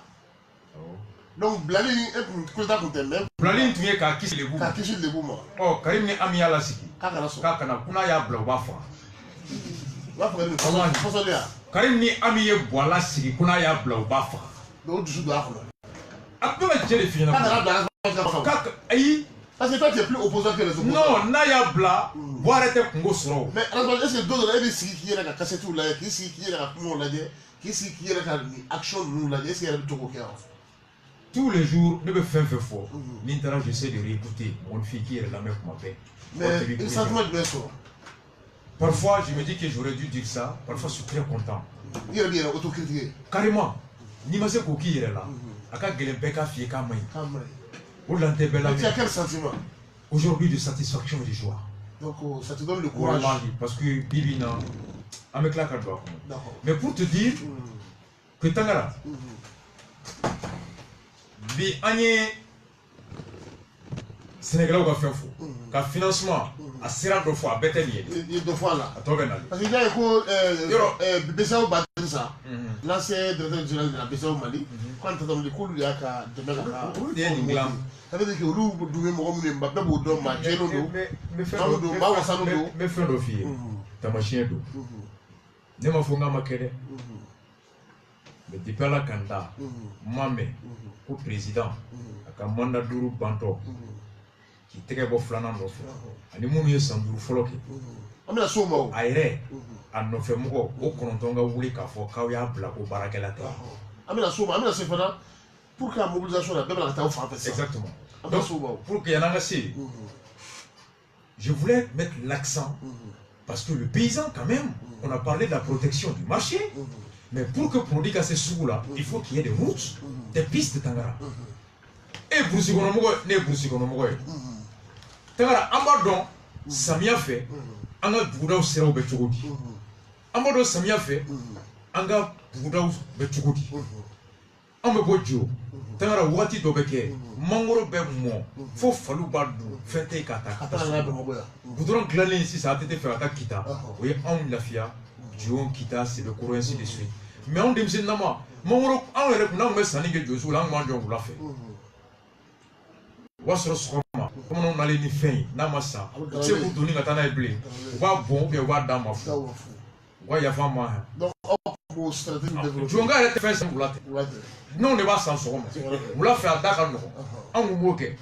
Donc, Blali est pour même. Blali, tu es qu'à qui c'est le bout. Qu'à qui c'est le bout. Oh, Karim n'est ami à la siki. Kakana, kuna ya bla bafa. Karim n'est ami à boire la siki, kuna ya bla bafa. Donc, tu dois faire. Après, tu es le final. Aïe. Parce que toi, tu es plus opposant que les opposants. Non, Naya Bla, boire était Congo Soro. Mais est-ce que d'autres ont dit qu'il y a la cassette ou la qui est la poumon là, qui est la action nous là, est-ce qu'il y a tout au cœur? Tous les jours, ne me fais fort. L'intérêt, j'essaie de réécouter mon fille qui est la même comme ma paix. Mais le sentiment de bien sûr. Parfois, je me dis que j'aurais dû dire ça. Parfois, je suis très content. Il y a bien autocritique. Carrément. Ni ma sœur qui est là. Aka Gelembeka fie Kamay. Tu as quel sentiment? Aujourd'hui, de satisfaction et de joie. Donc, ça te donne le courage. Parce que Bibina, avec la carte. Mais pour te dire que Tangara, bi anye Sénégalais ou fait fou, qu'un financement à Sierra deux fois, bête lié. Deux fois là. À toi venal. Parce qu'il y a écho Bessao Badrissa, l'ancien directeur général de la Bessao Mali. Quand tu as dans le coup, il y a qu'à demain à ça veut dire que nous devons nous Mbappé pour donner ma géno d'eau. Mais fais d'eau fille. Ta machine d'eau. Ne m'a fait ma kere. Mais depuis la Kanda, Mamé, pour président, à Kamanda Duru Banto, qui était bon flanant d'offre. Et nous nous sommes du foloké. Amina Somo. Aïré, à nos femmes, au Kontonga Wuli Kafo, Kawya Bla, au Barakalata. Amina Somo, Amina Sefana, pour que la mobilisation la Bébé la fasse. Exactement. Donc, pour qu'il y en ait assez, je voulais mettre l'accent, parce que le paysan, quand même, on a parlé de la protection du marché, mais pour que produire ces sous-là, il faut qu'il y ait des routes, des pistes de Tangara. Et Broussikonomogo, ne Broussikonomogo. Tangara, Ambardon, Samia fait, Anga Boudaou Serao Betchoudi. Ambardon Samia fait, Anga Boudaou Betchoudi. Amba Bodjo, Tangara Wati Dobeke, Mangoro Bemo, Fo Falou Badou, Fente Kata. Boudron glané ici, ça a été fait à Kita. Oui, on l'a fait, Dion Kita, c'est le courant ainsi de suite. Mais on dit, c'est Nama, Mangoro, on l'a fait, on l'a fait, on l'a fait. Wasro Soma, comment on allait ni fin, Namasa, c'est pour donner la tana et blé. Va bon, bien va dans ma foi. Va y avoir moi. Donc, tu regardes faire ça pour la tête. Non, on ne va s'en sortir. On l'a fait à Dakar. On vous moque.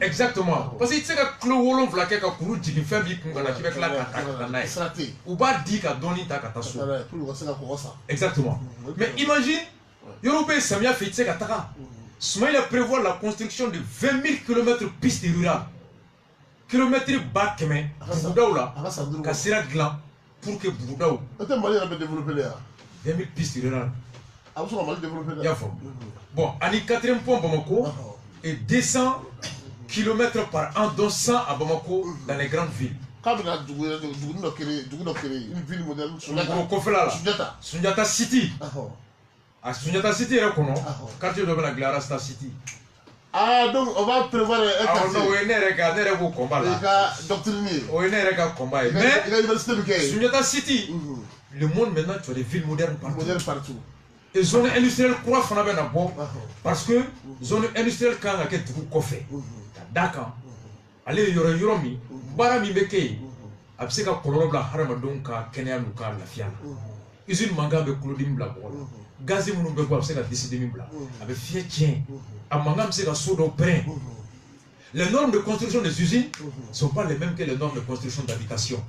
Exactement. Parce que tu sais que le Wallon Vlaque a couru du fait qu'on a fait la cata. Ou pas dit qu'à donner ta catastrophe. Exactement. Mais imagine, Yorobé Samia fait Kataka. Soumaïla prévoit la construction de 20 000 km de pistes rurales. Kilomètres bas Kemen, Boudaoula, Kassira Glan, pour que Boudaou. 20 000 pistes rurales. Il Bon, à 4e point Bamako, et 200 km par an, dont 100 à Bamako, dans les grandes villes. Une ville moderne, Sundiata City. À Sundiata City, il y a un quartier de la Glarasta City. Ah, donc on va prévoir un quartier. Non, il y a un combat là. Il y a un doctrinier. Il y a un combat. Mais, Sundiata City, le monde maintenant, tu as des villes modernes partout. Et zone industrielle, quoi, on a bon. Parce que zone industrielle, quand on a quelque chose d'accord. Allez, il y aura Yoromi, Barami Beke, Abseka Kolobla, Haramadonka, Kenya Nuka, la Fiana. Usine Manga de Claudine Blabol. Gazi Mounoumbeko, Abseka décidé Mibla. Avec Fietien, Amangam Seka Sodo Prin. Les normes de construction des usines ne sont pas les mêmes que les normes de construction d'habitation.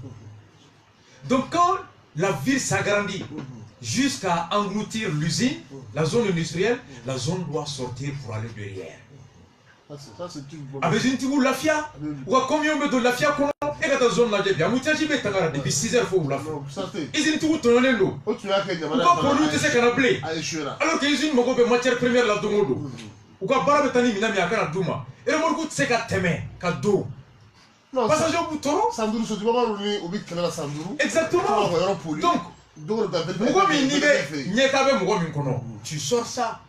Donc, quand la ville s'agrandit jusqu'à engloutir l'usine, la zone industrielle, la zone doit sortir pour aller derrière. Avec une petite lafia, ou à combien de lafia qu'on a, et la zone là, depuis 6 heures, il faut la faire. Ils ont tout tourné l'eau. Ou pas produire ce qu'on a blé. Alors qu'ils ont une matière première là, Domodo. Ou pas barabetani, minami, à Kanadouma. Et le mot c'est qu'à temer, qu'à dos. Passager au bouton. Sandourou, c'est du moment où on vit la Sandourou. Exactement. Donc, tu sors ça.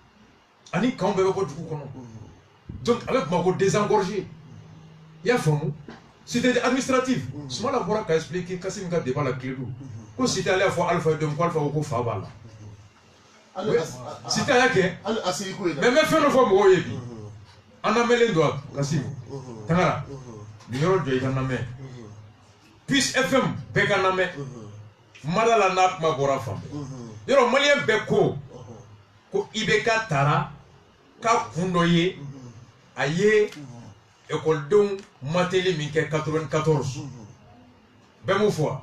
Donc, avec ma désengorgé, il y a fond. C'était administratif. Ce moment-là, voilà qu'a expliqué, Kassim a débat la clé d'eau. Quand c'était allé à fois Alpha et Dom, Alpha ou Fabala. C'était à qui? Mais même fait le fois, moi, on a mis les doigts, Kassim. Tangara. L'euro de Iganame. Puis FM, Beganame. Madala nak ma bora fam. Yoro malien beko ko ibeka tara ka kundoye aye école don mateli minke 94. Bemo fois.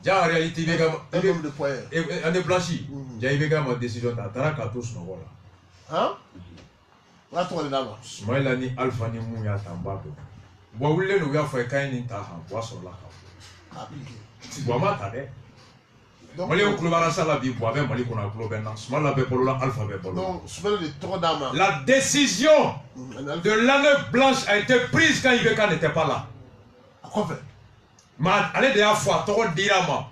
Ja en réalité ibeka année blanchi. Ja ibeka ma décision tara ka tous no wala. Hein? La to le dama. Smaila ni alpha ni mu ya tambado. Bo wulle no ya fa kai ni ta ha wa so la ka. Boama tade. La décision de l'année blanche a été prise quand Ibeka n'était pas là. Mais allez de la fois, Toro Dirama.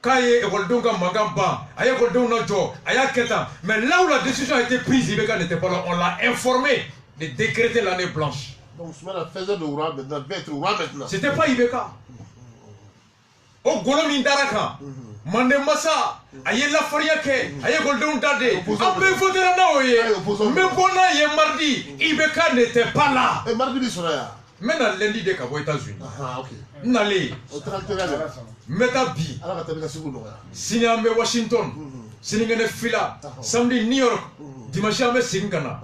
Quand il y a Egoldonga Magamba, il y a Egoldonga Jo, il y a Ketan. Mais là où la décision a été prise, Ibeka n'était pas là. On l'a informé de décréter l'année blanche. Donc, c'était pas Ibeka. Au Golom Daraka, Mande Massa, aye la Fariake, aye Golden Dade, après voter à Naoye, mais Bona et mardi, Ibeka n'était pas là. Et mardi, maintenant lundi de Cabo États-Unis. Ah, ok. N'allez, Metabi, Signame Washington, Siningane Fila, samedi New York, Dimanche à Singana,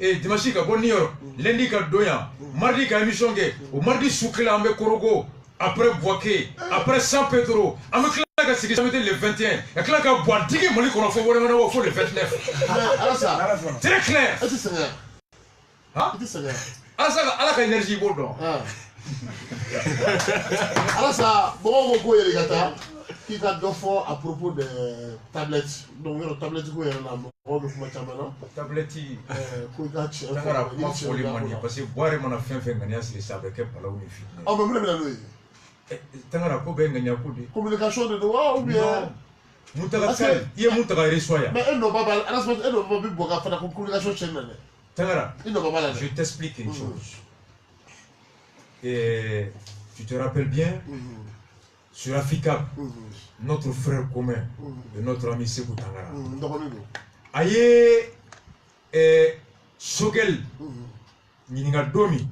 et Dimanche à New York, lundi à Doya, mardi à Michonge, ou mardi Soukela à Korogo. Après Boaké, après San Pedro, on me claque ce qui s'est le 21. Et claque à Boaké, on a fait le 29. Très clair. Ah, alors que l'énergie est bonne. Alors ça, bon, on va les gars qui a deux fois à propos des tablettes. Donc, les tablettes, on va tablette, parce que boire mon affaire fait gagner si ça avec pas là où il finit. Oh, mais vous Tangara ko be nganya kudi communication de droit ou bien mutaka il y a mutaka resoya mais elle n'a pas elle n'a pas pu boire faire la communication chez elle. Tangara il n'a pas je t'explique une chose. Et tu te rappelles bien sur Africa notre frère commun de notre ami Sekou Tangara aye Sogel Ninga Domi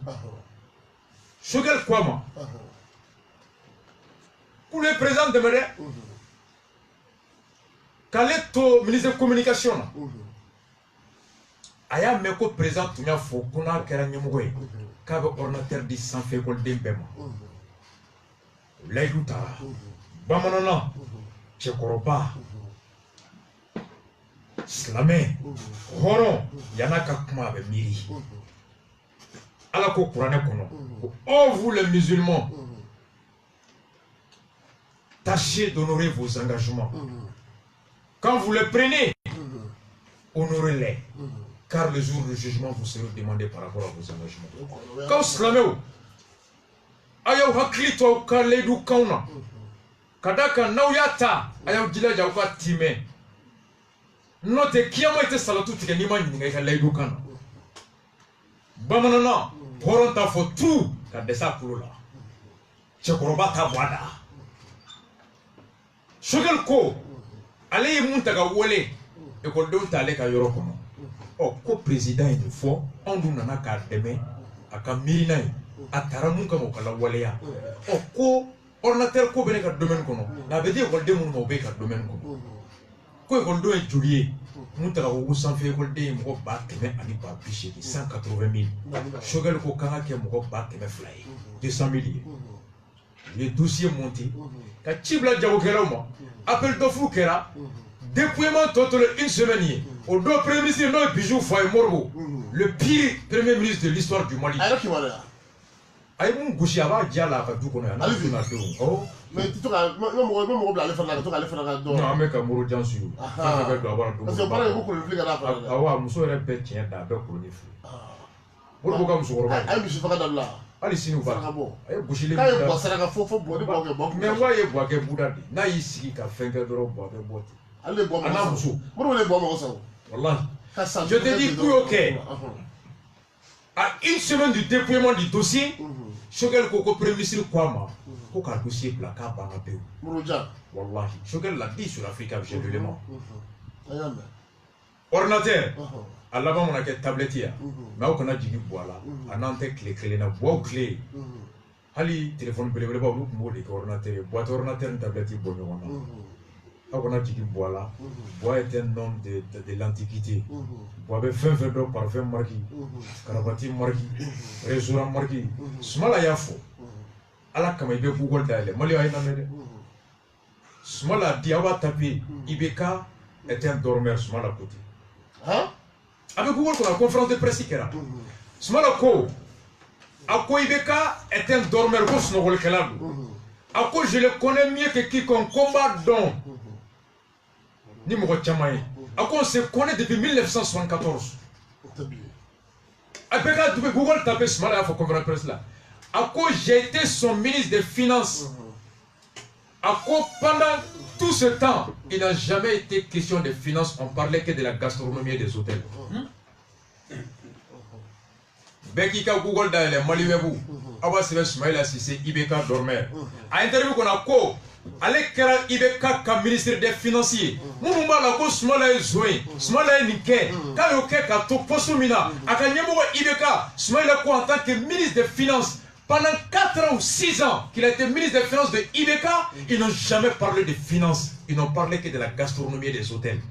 Sogel Kwama pour le président de Méré, quand le ministre de la communication, il y a un président qui a fait qu'on a un ordinateur de sans fait qu'on débème. L'aïdouta, Bamanana, Tchekoroba, Slamé, Horon, Yanaka Kuma Miri. Allah ko Kourané kono. Oh vous les musulmans, tâchez d'honorer vos engagements. Quand vous les prenez, honorez-les. Car le jour du jugement vous serez demandé par rapport à vos engagements. Quand Slamé, ayaw hakili to ka ledu kauna kadaka nauyata ayaw jila jaw ka time note kiyama ite salatu tike ni man ni ka ledu kan bamanana horonta fo tout ka desa kulula chekoroba ta wada shogel ko ale munta ga wole e ko do tale ka yoro kono o ko president ni fo ondu nana ka deme aka mirina a taara mun kama o ka lawaleya ɔ ko ordinateur ko bɛ ne ka domaine kɔnɔ nka a bɛ di ekɔliden minnu ma o bɛ ka domaine kɔnɔ ko ekɔlidenw ye joli ye mun taga o sanfɛ ekɔliden ye mɔgɔ 180,000 180,000 Choguel ko kan ka kɛ mɔgɔ 200,000 ye 200,000 ye u ye dossier monté ka ci bila jagokɛlaw ma appel d'offre kɛra dépouillement tɔ tora une semaine ye o don premier ministre n'o ye Bijou Faye Moribo le pire premier ministre de l'histoire du Mali. Aïe mon gauche à bas la ka du kono ya na fi na do oh mais tu to ka mo bla le fa na to ka le fa na do non mais ka moro jansu ka ka do abara do parce que para ko ko le flic na fa awa muso re pe tien da be ko ni fu bo ko muso ro ba ay bi fa ka dalla ali sinu ba ay gauche le ka bo sara ka fo bo ni bo ke bo mais wa ye bo ke buda di na yi sigi ka fenke do ro bo ke bo ti ale bo ma ana muso mo le bo ma ko sa wallahi je te dis que OK à une semaine du dépouillement du dossier Choguel Koko Premier ministre Kwama, Koka dossier placard Banapeu. Wallahi, Choguel l'a dit sur Africa, j'ai vu les mots. Ordinateur, à l'avant on a quelle tablette, mais on a dit voilà, à Nantes clé, na bois clé. Ali téléphone belé ba lu mo de ordinateur, boîte ordinateur tablette bonne. On a dit voilà, bois est un nom de l'antiquité. Bois be fin d'eau parfum marqué, caravati marqué, restaurant marqué. Smala yafo. Ala kama ibe Google dale, mali ay na mede. Smala diawa tapi, Ibeka est un dormeur smala côté. Hein? Avec Google qu'on a conférence de presse qui era. Smala ko. Ako Ibeka est un dormeur ko snogol kelado. Ako je le connais mieux que quiconque combat donc. Ni mo chamaye. On se connaît depuis 1974. Après Google tapé ce mal à la conférence de presse là. J'ai été son ministre des Finances. Pendant tout ce temps, il n'a jamais été question de finances. On parlait que de la gastronomie et des hôtels. Bekika Google dans les Maliwebu. Awa Sebe Soumaïla Sissé, Ibeka Dormer. À interview qu'on a quoi? Ale kera Ibeka comme ministre des Financiers. Moumouma la ko Soumala est joué. Soumala est niqué. Quand il y a un to posumina, Akanyemo Ibeka, Soumaïla ko en tant que ministre des Finances. Pendant 4 ans ou 6 ans qu'il a été ministre des Finances de Ibeka, ils n'ont jamais parlé de finances. Ils n'ont parlé que de la gastronomie et des hôtels.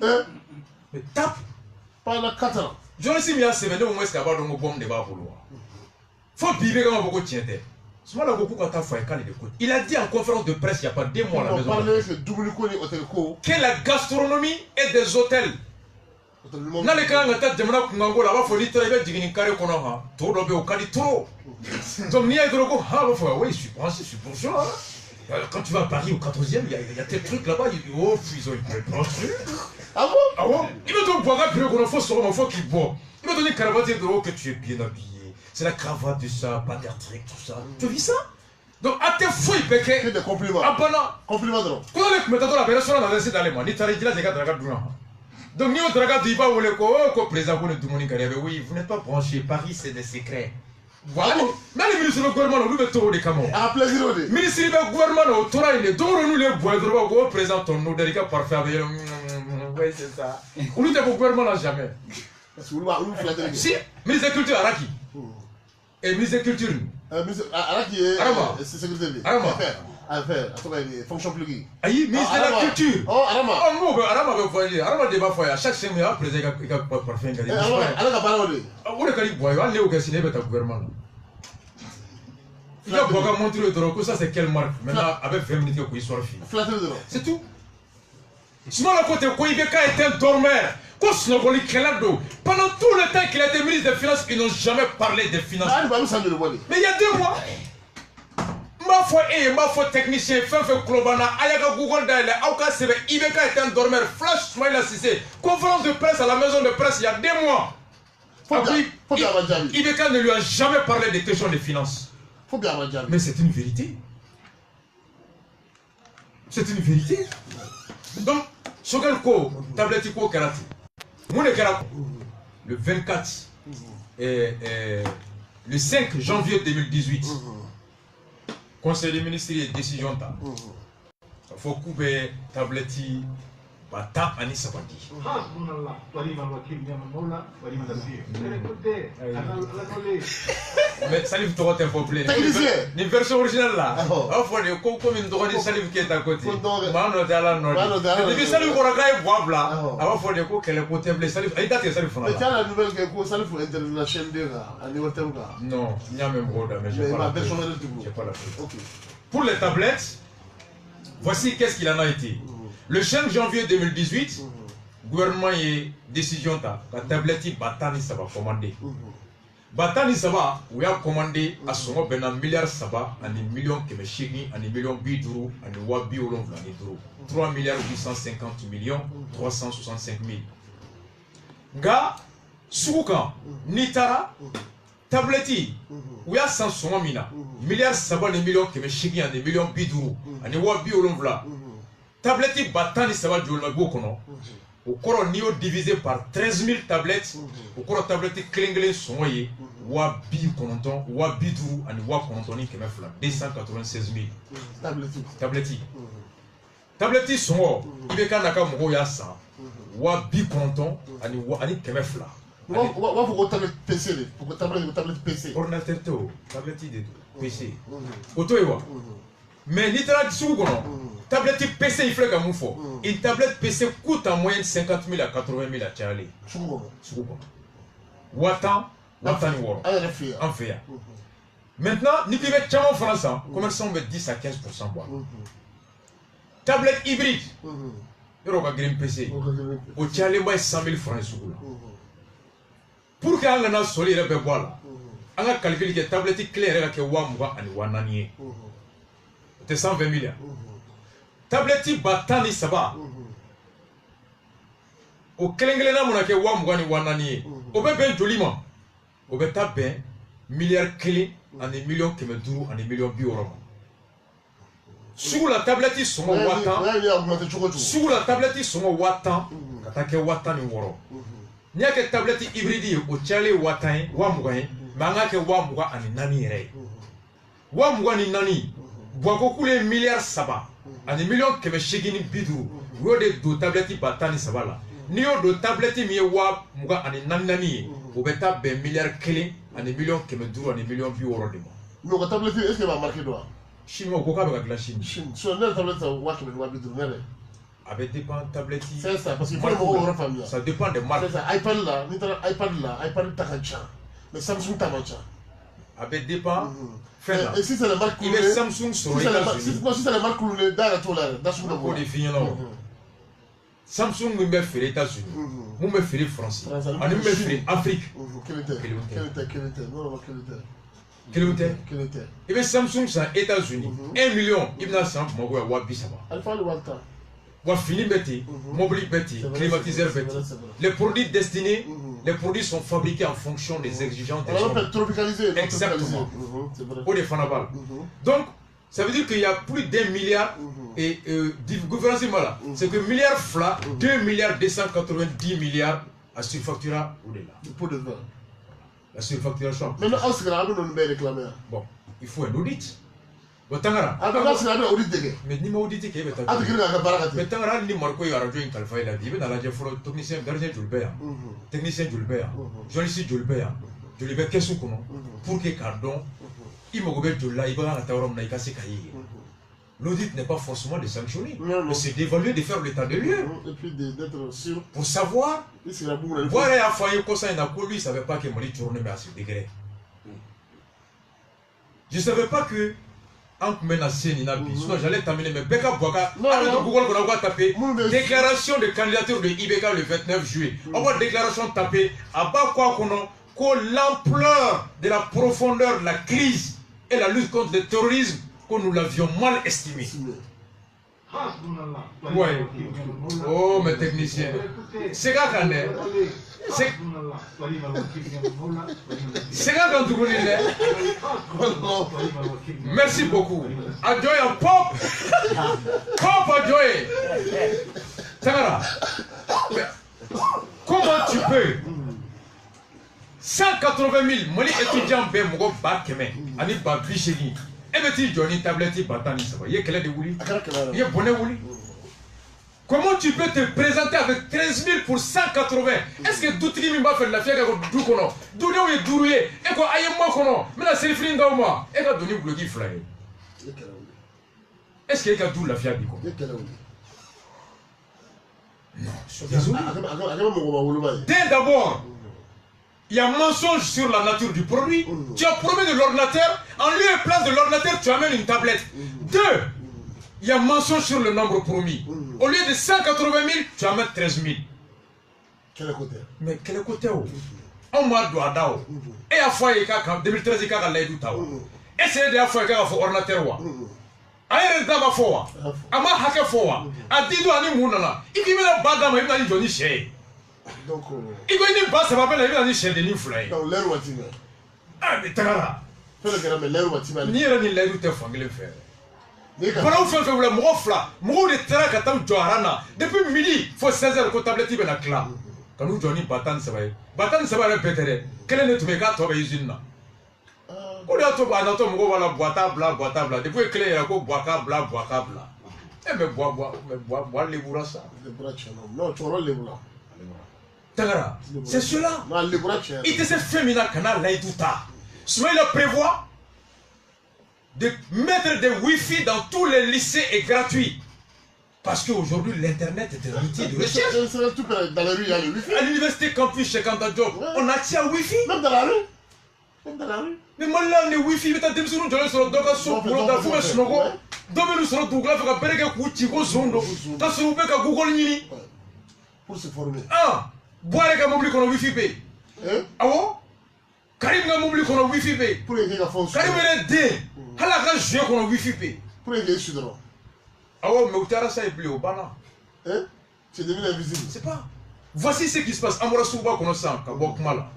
Mais tape. Pendant 4 ans. Je ne sais pas si c'est au moins ce qu'il y a un bon débat pour moi. Faut vivre comme beaucoup de tiens. Il a dit en conférence de presse il n'y a pas 2 mois à la maison que la gastronomie est des hôtels. Dans les cas où il faut dire carré donc il y a oui, je suis branché, je suis bourgeois. Quand tu vas à Paris au 14e, il y a tes trucs là-bas, ils ont été branchés. Ah bon? Ah bon? Il me donne boire un peu qu'on faut sur un faut qu'il boit. Il me donne une cravate de haut que tu es bien habillé. C'est la cravate de ça, pas d'air truc, tout ça. Tu as vu ça? Donc, à tes fouilles, péché. C'est des compliments. Ah, bon, compliments de l'homme. Quand on est dans la personne, on a laissé d'aller, moi. Ni t'as dit là, c'est qu'à dragar du donc, ni au dragar du bas, ou le co, président, vous ne demandez oui, vous n'êtes pas branché. Paris, c'est des secrets. Voilà. Mais le ministre du gouvernement, nous mettons des camons. À plaisir, oui. Ministre du gouvernement, au tour, il est d'où nous les bois, au président, nous, délicat parfait. Oui, c'est ça. On nous dit au gouvernement, là, jamais. Si, ministre de la Culture, Araki. Et ministre de la Culture. Araki est secrétaire. Affaire, fonction publique. Aïe, ministre de la Culture. Oh, Arama. Oh, non, Arama va voyer. Arama débat foyer. À chaque semaine, le président il a pas parfait. Alors, parole. On est calé boy. On est au Gassiné, mais au gouvernement. Il a pas montrer le droit. Ça, c'est quelle marque? Maintenant, avec 20 minutes, qu'il soit fini. C'est tout. Pendant tout le temps qu'il a été ministre des Finances, ils n'ont jamais parlé des finances. Mais il y a 2 mois, ma foi technicien, fait Klobana, Ayaga Google Daile, Aouka Sebe, Ibeka est un dormeur, Flash Smaïla Sissé, conférence de presse à la maison de presse il y a 2 mois. Ibeka ne lui a jamais parlé des questions de finances. Mais c'est une vérité. C'est une vérité. Donc, Sogelko, Tabletiko Karate, le 24 et le 5 janvier 2018, Conseil des ministres et décision. Il faut couper Tableti. Bata ani sabati. Mais Salif Torot est populaire. Une version originale là. Il faut dire comme une drogue de Salif qui est à côté. Mano de la Nord. Depuis Salif Korakai bois là. Il faut dire qu'elle est côté blé Salif. Il date Salif Fona. Mais tu as la nouvelle que Salif international à Niwatemba. Non, il y a même Roda mais j'ai pas la. Pour les tablettes, voici qu'est-ce qu'il en a été. Le 5 janvier 2018, le gouvernement a décision la tablette Batani Saba commandé. Batani Saba, où a commandé à son ben milliard Saba, en millions Kemeshigni, en millions Biduru, en Wabi Olon Vlaniduru. 3 milliards 850 millions 365 000. Ga, Sukukan, Nitara, tablette, où a 100 mina, milliard Saba, en millions Kemeshigni, en millions Biduru, en Wabi Olon Vlaniduru. Tablette Batani Saba Djolmago Kono. Au corps niveau divisé par 13 000 tablettes. Au corps tablette Klinglé Soye. Wabi Kononton, Wabi Dou, and Wakontoni Kemefla. 296 000. Tablette. Tablette Songo. Ibeka Naka Mogoya Sa. Wabi Kononton, and Kemefla. Pourquoi tablette PC? Pourquoi tablette PC? Ordinateur, tablette de PC. Auto Ewa. Mais Nitra Sougono, tablette PC, il faut que faut. Une tablette PC coûte en moyenne 50 000 à 80 000 à Tchali. Sougono. Watan Woro. En fait. Maintenant, nous vivons en France, commerçants met 10 à 15% bois. Tablette hybride. Il y a un PC. Au Tchali, il y a 100 000 francs. Pour que l'on ait solide, on a calculé que la tablette claire est 1 c'est 120 milliards. Tablette Batani Saba. Au Kelenglena Monake Wamwani Wanani. Au Bébé Jolima. Au Beta Ben, milliards clés en des millions qui me durent en des millions d'euros. Sous la tablette, ils sont au Watan. Sous la tablette, ils sont au Watan. Attaquer Watan et Woro. Il n'y a que tablette hybride au Tchale Watan, Wamwani, Mangake Wamwa en Nani Rey. Wamwani Nani. Beaucoup les milliards Saba, en des millions que me chégini bidou, ou de tablettes Batani Saba là. Ni de tablettes miwa, muga en nanani, ou beta ben milliards clés, en des millions que me durent en des millions d'euros. Non, la tablette, est-ce qu'elle va marquer droit? Chinois, pourquoi avec la Chine? Sur la tablette, ça va que me bidou. Avec dépend tablette. C'est ça, parce qu'il faut le famille. Ça dépend des marques. C'est ça, iPad là, iPad Takacha, mais Samsung Tamacha. Avec dépend. Et si c'est la marque il est Samsung sur les États-Unis. Si c'est la marque Koulé, dans la toile, dans son pour définir non. Samsung me fait les États-Unis. Vous me fait les Français. On me fait l'Afrique. Quel était? Et bien Samsung c'est les États-Unis. 1 million, il y a 100 pour moi, Wabi Saba. Alpha le Walter. Wafini Betty, Mobile Betty, climatiseur Betty. Les produits destinés, les produits sont fabriqués en fonction des exigences des gens. On peut tropicaliser. Exactement. Au défendable. Donc, ça veut dire qu'il y a plus d'1 milliard et gouvernance là. C'est que milliard fla, 2 milliards 290 milliards à surfactura au-delà. La surfacturation. Mais on se réclamer. Bon, il faut un audit. Tangara. Mais ni maudit qui est mais Tangara ni Marco radio in Kalfa il a dit dans la diaphoro technicien gardien Julbert. Technicien Julbert. Journaliste Julbert. Julbert qu'est-ce qu'on pour que cardon il me gobe Julla il va à Taorom Naika se cahier. L'audit n'est pas forcément de sanctionner, mais c'est d'évaluer, de faire l'état de lieu. Et puis d'être sûr. Pour savoir. Voir et à foyer comme ça, il n'a pas lui, il ne savait pas que Mali tournait à ce degré. Je ne savais pas que Sinon j'allais terminer, mais Beka Boaka, Google qu'on a tapé déclaration de candidature de IBK le 29 juillet. On va déclaration tapée à bas quoi qu'on l'ampleur de la profondeur de la crise et la lutte contre le terrorisme que nous l'avions mal estimé. Ouais. Oh mes techniciens, c'est quoi qu'on est? Merci beaucoup. Adjoye en pop. Pop adjoye. Tagara. Comment tu peux 180 000 Mali étudiants ben mogo ba keme ani ba bichegi e beti Johnny tablette batani ça va y est quel est de wuli y est bonnet wuli. Comment tu peux te présenter avec 13 000 pour 180? Est-ce que Doutri m'a fait la fière avec Doukono? Douné ou est douroué? Et quoi, aïe, moi, kono? Mais là, c'est le fling dans moi. Et quoi, donné bloqué fly? Est-ce qu'il y a d'où la fière du coup? Non, je suis désolé. Dès d'abord, il y a un mensonge sur la nature du produit. Tu as promis de l'ordinateur, en lieu et place de l'ordinateur, tu amènes une tablette. 2. Il y a un mensonge sur le nombre promis. Au lieu de 180 000, tu vas mettre 13 000. Quel côté? Mais quel côté? On m'a dit à et à fois, il y a 2013, il y a l'aide et c'est des fois, il y a un ordinateur. Aïe, d'abord, il faut. Ama hake faut. A dit à nous, il y a un badam, il y a un Johnny Shea. Donc, il y a une base, ça va pas la vie de New Fly. Donc, l'air ou atime. Ah, mais t'as là. Fais le gars, mais l'air ou atime. Ni l'air ou t'es fangé faire. Voilà où fait le mofla, mou de terrain katam joarana. Depuis midi, faut 16h que tablette ben akla. Quand nous Johnny Batan ça va répéter. Quel est notre méga toi usine là? On a tout bana to mgo wala boita bla. Depuis clé ya ko boaka bla. Eh mais bois les bourras ça. Les bourras non, tu vois les bourras. Tagara, c'est cela. Non, les bourras il était ce féminin canal là et tout ça. Soit il prévoit de mettre des Wi-Fi dans tous les lycées est gratuit. Parce qu'aujourd'hui, l'Internet est un outil de recherche. Dans la rue, il y a le Wi-Fi. À l'université campus chez Kanta Job, on a accès à Wi-Fi. Même dans la rue. Mais moi là, le Wi-Fi, mais t'as des personnes qui sont dans la soupe, dans la fumée, snogo. Dans le solo, tout là, faut que Bereka Kouti, Gozondo. T'as ce que à Google Nini. Pour se former. Ah, boire avec un mobile qu'on a Wi-Fi pay. Ah bon? Karim a mobile qu'on a Wi-Fi pay. Pour les gars, Karim est dé. Halaka joué qu'on a Wi-Fi pay. Pour les gars, je suis dedans. Ah ouais, mais où t'as ça et plus au bana? Hein? C'est devenu invisible. C'est pas. Voici ce qui se passe. Amora Souba qu'on a ça, Kabok Mala.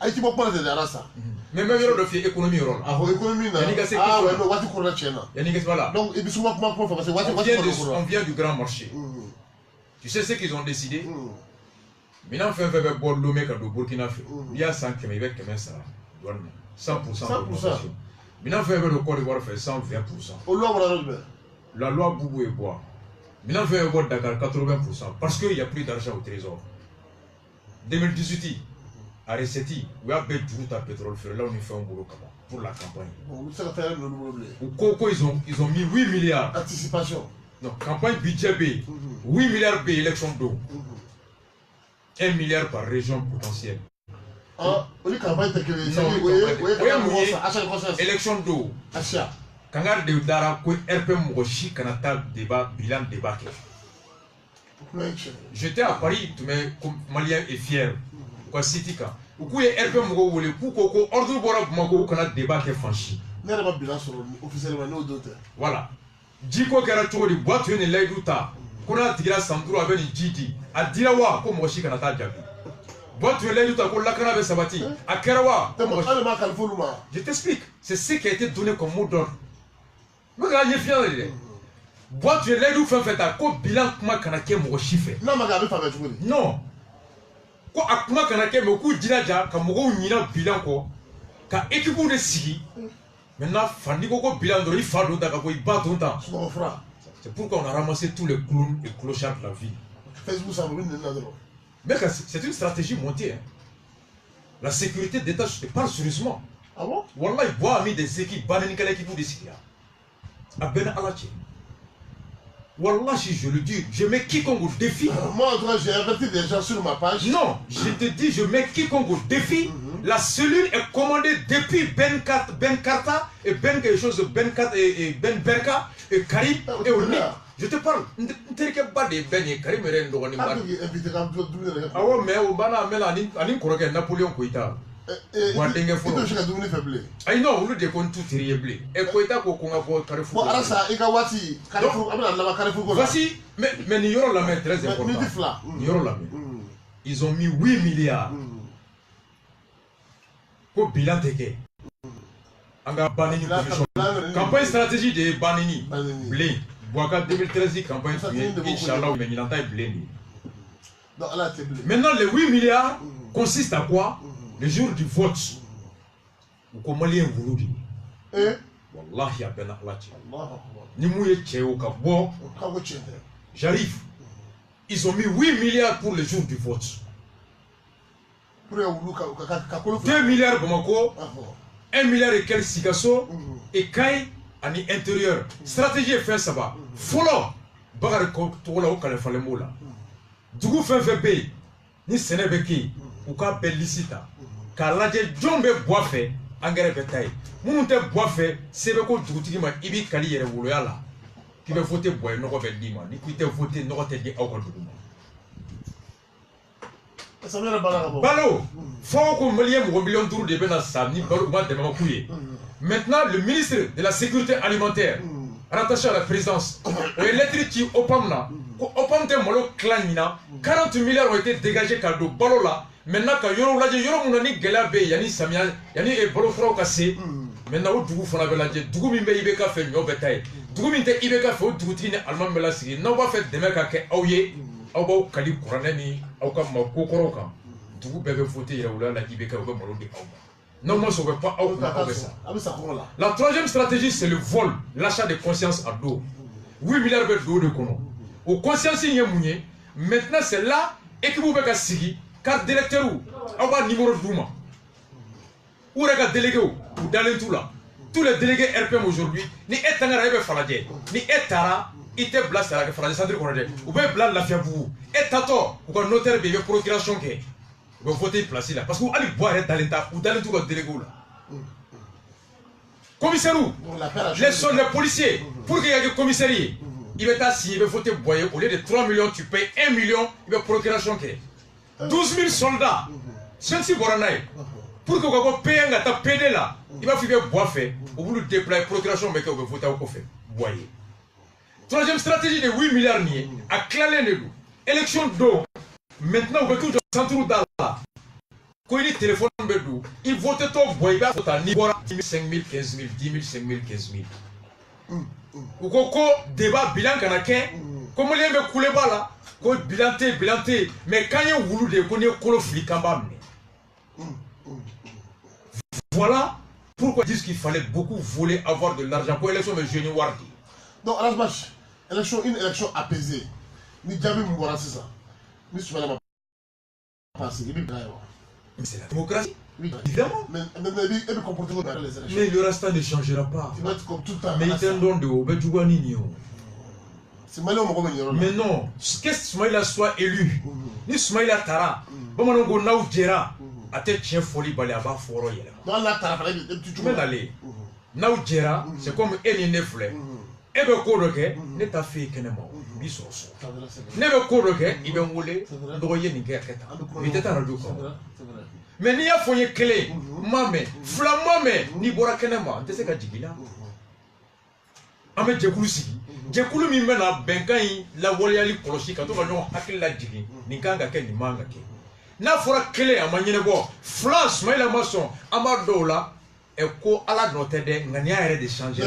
Ah, tu peux pas le dire ça. Mais même il y a économie. Ah, économie, non. Ah, ouais, mais what you call it, donc, et puis souvent, comment on fait? On vient du grand marché. Tu sais ce qu'ils ont décidé? Maintenant, on fait un bon lomé comme le Burkina Faso. Il y a 100 km, il y a ça. 100%. Maintenant, on fait le Côte d'Ivoire fait 120%. La loi Boubou et Bois. Maintenant, on fait un vote Dakar 80%. Parce qu'il n'y a plus d'argent au trésor. 2018, à Receti, où il y a du pétrole, là, on y fait un boulot pour la campagne. Au Coco, ils ont mis 8 milliards. Anticipation. Non, campagne budget B. 8 milliards B, élection d'eau. 1 milliard par région potentielle. Ah, oui, campagne de élection d'eau. Quand on a des dara, RP Mogoshi, Kanata, débat, bilan, débat. J'étais à Paris, tous mes Maliens est fier. Quoi, Sitika. Où est RP Mogo, pour ordre Bora Mogo, qu'on a débat qui est franchi. Voilà. Diko Karacho, les boîtes, une laïduta. Qu'on a tiré Sandro avec une Gigi. À Dirawa, comme Moshi Kanata Jabi. Boîte, une laïduta, qu'on l'a canave Sabati. À Karawa. Je t'explique. C'est ce qui a été donné comme mot d'ordre. Mais quand il est fier, boîte, une laïduta, fait à quoi bilan, comment Kanake Moshi fait. Non. Quoi, à comment Kanake, mais au coup d'Inaja, quand Mogo Nina bilan, quoi. Quand équipe de Sigi. Maintenant, Fanny Koko bilan, il faut il bat ton temps. C'est pourquoi on a ramassé tous les clowns et clochards de la ville. Mais c'est une stratégie montée. Hein. La sécurité d'État, je te parle sérieusement. Ah bon? Wallah, il boit des équipes, Banenikala qui vous décide. À Ben Alaché. Wallah, si je le dis, je mets quiconque au défi. Moi, en tout cas, j'ai averti des gens sur ma page. Non, je te dis, je mets quiconque au défi. La cellule est commandée depuis Ben Karta et Ben quelque chose, Ben Karta et Ben Berka et Karim et Oni. Je te parle. Je ne sais pas de Ben et Karim et Ndogoni. Ah ouais, mais au Bana, Anin Koroke, Napoléon Koïta. Aïe non, on lui dit qu'on tout est blé. Et Koïta qu'on a pour Carrefour. Voici, mais n'y aura la main très important. Ils ont mis 8 milliards. Pour bilan teke. Anga Banini commission. Campagne stratégie de Banini. Blé. Boaka 2013, campagne Inch'Allah, mais il entend blé. Maintenant, les 8 milliards consistent à quoi? Le jour du vote. Ou comme Malien vous dit. Wallahi ya ben Allah. Ni mouye tcheo ka bo. J'arrive. Ils ont mis 8 milliards pour le jour du vote. 2 milliards Bamako, 1 milliard et quelques Sikasso, et Kai ani intérieur. Stratégie est fait ça va. Follow. Bagar Tola au Kalefalemola. Dugu FFB, ni Sénébeki, ou ka Bellicita. Kalaje Jombe Boafe, Angere Betaille. Mounte Boafe, Sebeko Dugoutigima, Ibi Kali et Woloyala. Qui veut voter Boy, non Bellima, ni qui te voter, non te dit Okodouma. Balo, faut qu'on me lienne 1 million d'euros de Benassa, ni Balo de Mamakouye. Maintenant, le ministre de la Sécurité alimentaire, rattaché à la présidence, et l'électricité Opamna, Opam de Molo Clanina, 40 milliards ont été dégagés car de Balo là. Maintenant, quand Yoro Ladje, Yoro Mounani Gelabe, Yani Samia, Yani et Balo Frau Kassé, maintenant, au Dougou Fonabeladje, Dougou Mimbe Ibeka fait Nyo Betaille, Dougou Minte Ibeka fait Dougoutrine Allemand Melassi, non pas fait des mecs à Aouye. Aouba Kali Kouranani, Aouka Makokoroka, Dougou Bebe voté Yaoula, la Ibeka Oba Molo de Aouba. Non, moi, je ne veux pas Aouba. La troisième stratégie, c'est le vol, l'achat de conscience à dos. 8 milliards d'euros de Kono. Au conscience, il y a Mounier. Maintenant, c'est là, et que vous avez Sigi, carte d'électeur ou, Aouba numéro Douma. Ou regarde délégué ou, dans tout là. Tous les délégués RPM aujourd'hui, ni Etangara Ebe Faladje, ni Etara. Il te blesse à la centre congolais. Vous pouvez blâmer la fiabou. Et tato, vous pouvez noter le procuration qui vous votez placé là. Parce que vous allez boire dans l'état ou dans le tout le délégué là. Commissaire ou les policiers, pour qu'il y ait des commissariats, il va t'assigner, il va voter boyer. Au lieu de 3 millions, tu payes 1 million, il va procuration qui 12 000 soldats. C'est Boranaï. Pour que vous payiez un PD là, il va faire boire fait. Vous voulez déployer procuration, mais que vous votez au café. Boyer. Troisième stratégie de 8 milliards niais, à Clalé élection d'eau. Maintenant, vous pouvez tout centre dans là. Quand il est téléphone, il vote ton boy, il va voter à niveau 5 000, 15 000, 10 000, 5 000, 15 000. Ou quand débat bilan canadien, comme il y a un coulé là, quand bilanté, mais quand il y a un voulu de qu'on est colofli, voilà pourquoi ils disent qu'il fallait beaucoup voler, avoir de l'argent pour l'élection de Génie Wardi. Donc, à la base, une élection apaisée. Ni jamais Mouara, c'est ça. Ni tu vas la passer. Mais c'est la démocratie. Oui, évidemment. Mais le comportement dans les élections. Mais le reste ne changera pas. Tu vas être comme tout le temps. Mais il t'en donne de haut. C'est malin au mais non. Qu'est-ce que Soumaïla soit élu? Ni Soumaïla Tara. Bamanongo Naoudjera. A tête chien folie balé à bas foro yéla. Non, la Tara, tu peux aller. Naoudjera, c'est comme Eni Nefle. Ebe Kodoke, n'est pas fait qu'un mot. Bissos. Never Kodoke, il va rouler. Droyer ni guerre. Il était un radio. Mais n'y a foyer clé. Mamé, flammame, ni bora kenema. Tu sais qu'à Djigila. Ahmed Djekoulussi. Djekoulou mi mena benkai la woliali koloshi quand on va nous hakil la Djigi. Ni kanga ke ni manga ke. Na fora clé à maniebo. France, mais la maçon, Amadola. Et ko ala notede ngani a de changer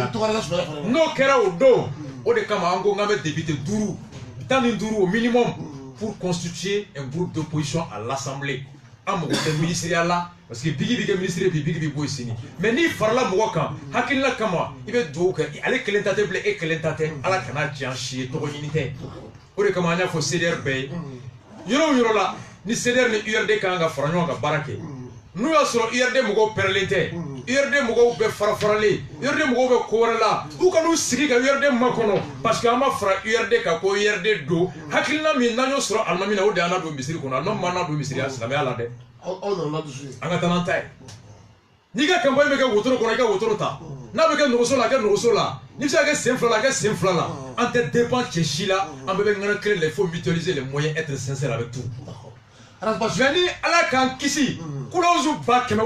no kera o do o de kama ango ngame député duru tani duru au minimum pour constituer un groupe d'opposition à l'Assemblée amogo de ministériel là parce que bigi ministère bigi boy sini mais ni farla mo kan hakilla kama ibe do ka ale kelentate ble e kelentate ala kana janchi to unité o de kama anya fo CDR bay yoro la ni CDR ni URD ka nga faranyo nga barake nous y'a sɔrɔ IRD mɔgɔw pɛrɛlen tɛ IRD mɔgɔw bɛ farafaralen IRD mɔgɔw bɛ ko wɛrɛ la u ka n'u sigi ka IRD makɔnɔ parce que an ma fara IRD kan ko IRD don hakilina min n'an y'o sɔrɔ alimami na o de y'an na don misiri kɔnɔ alimami m'an na don misiriya silamɛya la dɛ an ka taa n'an ta ye n'i ka campagne bɛ kɛ wotoro kɔnɔ i ka wotoro ta n'a bɛ kɛ nɔgɔso la a kɛ nɔgɔso la n'i bɛ se ka kɛ sen fila la a kɛ sen fila la an tɛ dépend cɛ si la an bɛɛ bɛ ŋana kelen la il faut mutualiser les moyens être sincère avec tout mais ni ala k'an kisi kulawusu 700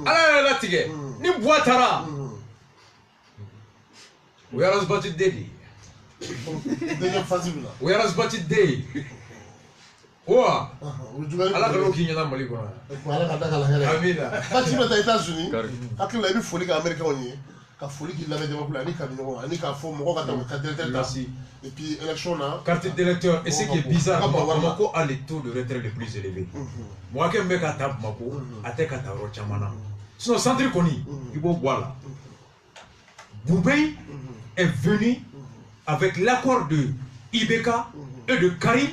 ala yɛrɛ latigɛ ni buwa taara o ye arasibati den de ye o ye arasibati den ye wa ala ka n'o k'i ɲɛna mali kɔnɔ amina bati bɛ taa États-Unis hakili la i bɛ foli kɛ américains ye ka foli k'i lamɛn jamakulu ani ka ɲɔgɔn ani k'a fɔ mɔgɔ ka taa carte d'électeur ta et puis élection na carte d'électeur et ce qui est bizarre Bamako a le taux de retrait le plus élevé mɔgɔ kɛ min bɛ ka taa Bamako a tɛ ka taa yɔrɔ caman na sinon centre kɔni i b'o bɔ a la Boubèye est venu avec l'accord de Ibeka et de Karim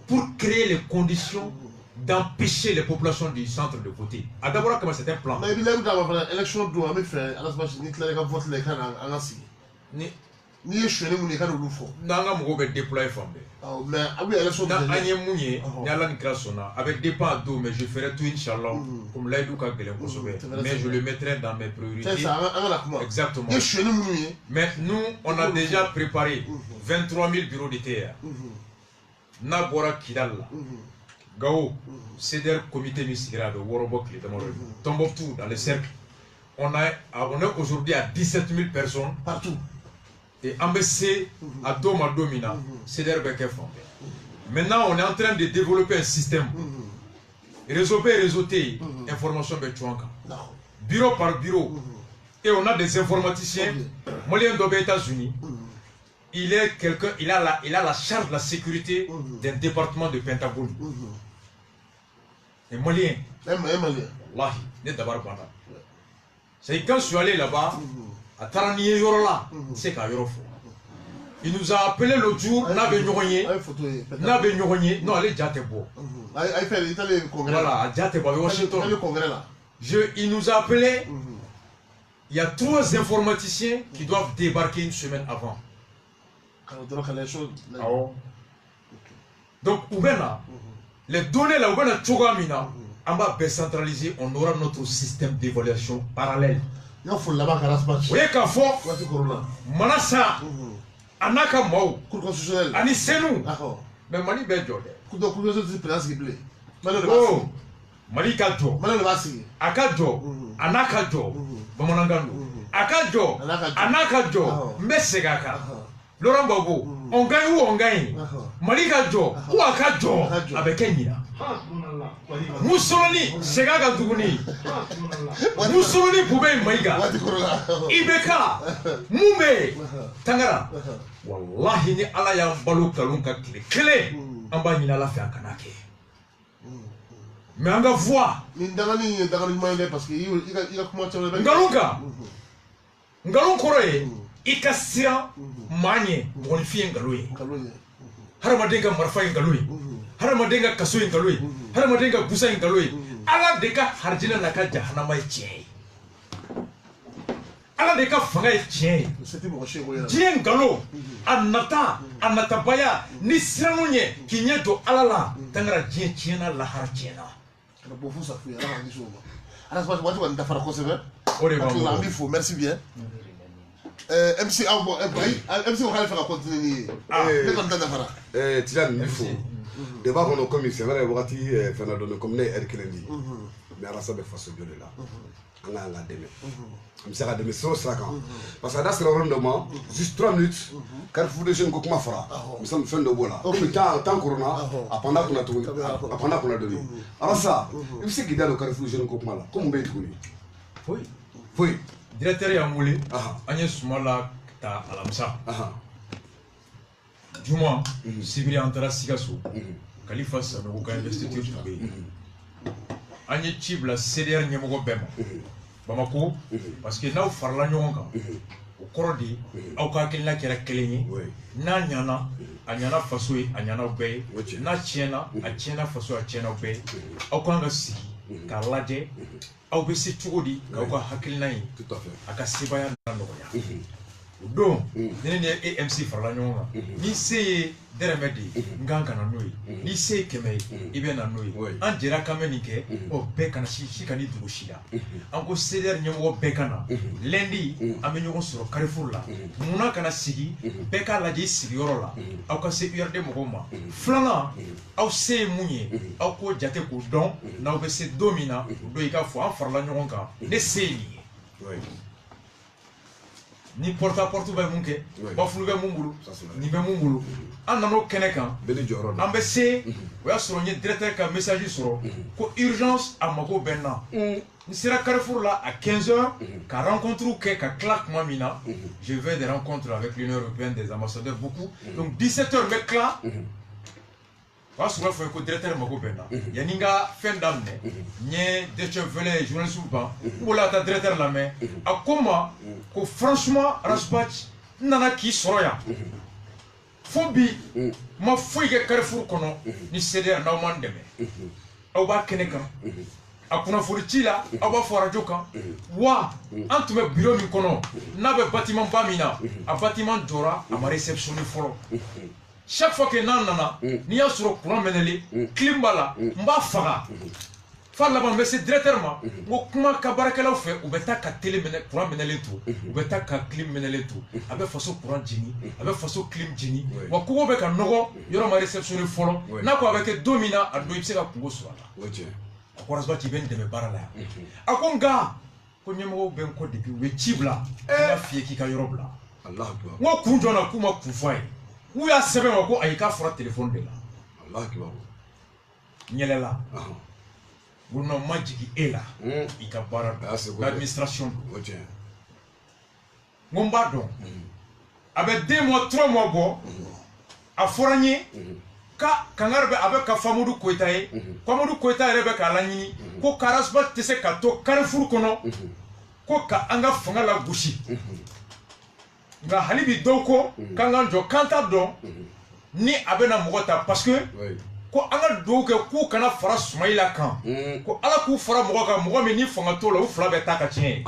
pour créer les conditions d'empêcher les populations du centre de voter. À d'abord, comment c'est un plan. Mais il y a une élection d'où on a fait, à la base, ni clair que vote les gens en Assi. Ni échelon ou les gens au fond. Nanga moko be déployer femme. Mais ah oui, élection d'où. Anye mounié, ni ala ni krasona, avec dépend d'où, mais je ferai tout Inch'Allah, comme l'aïdou ka gelen kosobe. Mais je le mettrai dans mes priorités. C'est ça, exactement. Mais nous, on a déjà préparé 23 000 bureaux de terre. Nabora Kidal. Gao, CDR comité ministériel de Worobok, Tombouctou dans le cercle. On est aujourd'hui à 17 000 personnes partout. Et MBC à Doma Domina, CDR Beke fondé. Maintenant, on est en train de développer un système. Réseauter, information Betchouanka. Bureau par bureau. Et on a des informaticiens. Molien d'Obé États-Unis. Il est quelqu'un, il a la charge de la sécurité d'un département de Pentagone. Un Malien. Wallahi, n'est d'abord pas là. C'est quand je suis allé là-bas, à Taranié Yorola, c'est qu'à Yorofo. Il nous a appelé l'autre jour, Nabe Nyoronye, non, elle est Djatebo. Voilà, à Djatebo, à Washington. Il nous a appelé, il y a 3 informaticiens qui doivent débarquer une semaine avant. Donc, les données là, on va décentraliser, on aura notre système d'évaluation parallèle. Vous voyez qu'à fond, Manassa, Anaka Mao, Ani Senou, mais Mani Bedjode. Oh, Mali Kajo, Akajo, Anakajo, Bamanangano, Akajo, Anakajo, Mesegaka. Laurent Gbagbo, on gagne ou on gagne. Malika Jo, ou Akajo, avec Kenya. Moussoloni, Segaga Duguni. Moussoloni Boubé Maïga. Ibeka, Moumbe, Tangara. Wallahi ni ala ya balou kalunka clé. En bas, il a la fait à Kanake. Mais on va voir. Parce qu'il a commencé à Ngalunga. Ngalunga. Ika sira manye monifiye ngaloye haramadenga marfa ngaloye haramadenga kaso ngaloye haramadenga busa ngaloye ala deka harjina naka jahannama tiye ala deka fanga tiye tiye ngalo anata baya ni siranunye kinye do alala tangara tiye tiye na lahar tiye na bofu sa fuya ala ngiso ala sa watu wa ndafara kosebe ore ba merci bien. MC MC on va faire continuer. Tilan il faut. D'abord on a commissaire là wakati Fernando no comme ne Erkelendi. Mais ala sabe façon de là. On a la demain. On sera demain sur Srakan. Parce que dans ce rendement juste 3 minutes Carrefour de jeunes ko kuma fara. Nous sommes fin de bola. Comme temps corona pendant qu'on a tout pendant qu'on a donné. Alors ça, il sait qu'il y a le Carrefour de jeunes ko kuma là. Comment be tout Oui. Oui. Directeur Yamouli, Agnès Soumala ta Alamsa. Juma, Sibiri Antara Sigaso, Khalifa Sanogo investiture Toubé. Agnès Chib la CDR Nyamogo Bema. Bamako, parce que là où Farla Nyonga, au Korodi, au Kakela qui a Kelenye, na Nyana, Anyana Fasoui, Anyana Bay, na Tiena, a Tiena Faso, a Tiena Bay, au Kangasi. k'a lajɛ aw bɛ se cogo di k'aw ka hakilina ye a ka sebaya nɔgɔya o don ne ni AMC farala ɲɔgɔn kan ni se ye dɛrɛmɛ de ye n kan ka na n'o ye ni se ye 100 ye i bɛ na n'o ye an jɛra k'an bɛ nin kɛ bɛɛ kana si ka ni dugu si la an ko CDR ɲɛmɔgɔ bɛɛ ka na lundi an bɛ ɲɔgɔn sɔrɔ Carrefour la munna kana sigi bɛɛ k'a lajɛ i sigiyɔrɔ la aw ka se URD mɔgɔw ma filanan aw se ye mun ye aw k'o jate k'o dɔn n'aw bɛ se don min na o don i k'a fɔ an farala ɲɔgɔn kan ne se ye nin ye ni porte à porte bɛ mun kɛ bafulu bɛ mun bolo nin bɛ mun bolo an nan'o kɛnɛ kan an bɛ se o y'a sɔrɔ n ye directeur ka message sɔrɔ ko urgence a mago bɛ n na n sera Carrefour la à 15 heures ka rencontre kɛ ka tila tuma min na je vais des rencontres avec l'Union européenne des ambassadeurs beaucoup donc 17 heures n bɛ tila o y'a sɔrɔ fɔ ko directeur mago bɛ n na yanni n ka fɛn daminɛ n ye directeur wele journaliste ban n bɔra ka taa directeur lamɛn a ko n ma ko franchement Rasbach n nana k'i sɔrɔ yan fo bi n ma foyi kɛ Carrefour kɔnɔ ni CDR n'aw m'an dɛmɛ aw b'a kɛnɛ kan a kunnafoni ci la aw b'a fɔ radio kan wa an tun bɛ bureau min kɔnɔ n'a bɛ bâtiment ba min na a bâtiment jɔra a ma réceptionné fɔlɔ chaque fois que n'an nana n'i y'a sɔrɔ courant mɛnɛlen clim b'a la n b'a faga fa laban n bɛ se directeur ma n ko kuma ka baarakɛlaw fɛ u bɛ taa ka télé minɛ courant mɛnɛlen to u bɛ taa ka clim mɛnɛlen to a bɛ faso courant jeni a bɛ faso clim jeni wa kogo bɛ ka nɔgɔ yɔrɔ ma réceptionné fɔlɔ n'a ko a bɛ kɛ don min na a don i bɛ se ka kungo sɔrɔ a la a ko Rasbach i bɛ n dɛmɛ baara la yan a ko nka ko ɲɛmɔgɔw bɛ n kɔ depuis u ye ci bila n y'a f'i ye k'i ka yɔrɔ bila n ko kun jɔn na k'u ma kun fɔ a ye n'u y'a sɛbɛn wa ko ayi k'a fɔra téléphone de la n yɛlɛla n ko non n ma jigin e la i ka baara don l'administration don n ko n b'a dɔn a bɛ 2 mois 3 mois bɔ a fɔra n ye ka kangari bɛ a bɛ ka Famodou Koyita ye Famodou Koyita yɛrɛ bɛ k'a laɲini ko Rasbach tɛ se ka to Carrefour kɔnɔ ko ka an ka fanga lagosi nka hali bi dɔw ko k'an k'an jɔ k'an t'a dɔn ni a bɛna mɔgɔ ta parce que ko an ka dugawu kɛ k'u kana fara Sumayila kan ko Ala k'u fara mɔgɔ kan mɔgɔ min ni fanga t'o la u fila bɛ taa ka tiɲɛ ye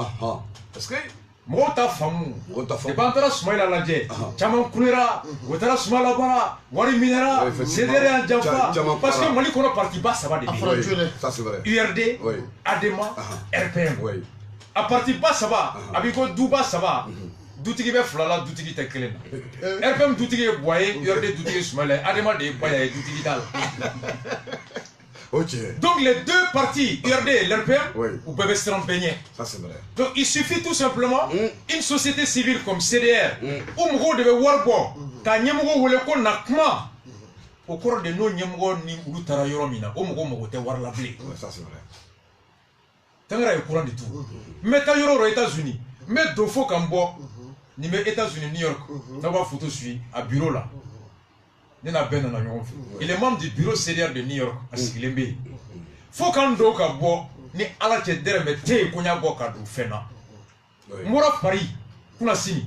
mɔgɔw t'a faamu depuis an taara Sumayila lajɛ caman kunera u taara Sumayila baara wari minɛra CDR y'an janfa parce que Mali kɔnɔ parti ba 3 de bɛ yen URD ADEMA RPM a parti ba 3 a b'i ko du ba 3 dutigi bɛ 2 la dutigi tɛ 1 na RPM dutigi ye Boye URD dutigi ye Sumayila ADEMA de ye Baya ye dutigi t'a la donc les deux partis URD et l'RPM ou bɛɛ bɛ siran bɛɛ ɲɛ donc il suffit tout simplement une société civile comme CDR u mɔgɔw de bɛ wari bɔ k'a ɲɛmɔgɔ wele ko na kuma o kɔrɔ de n'o ɲɛmɔgɔ ni olu taara yɔrɔ min na o mɔgɔw mago tɛ wari la bilen Tangara ye courant de tout n bɛ taa yɔrɔ o yɔrɔ États-Unis n bɛ don fo ka n bɔ nin bɛ États-Unis New York n'a b'a photo suit a bureau la ne n'a bɛɛ nana ɲɔgɔn fɛ il est membre du bureau CDR de New York a sigilen bɛ yen fo k'an don ka bɔ ni Ala cɛ dɛrɛmɛ tɛ yen ko n y'a bɔ ka don fɛn na n bɔra Paris kunasini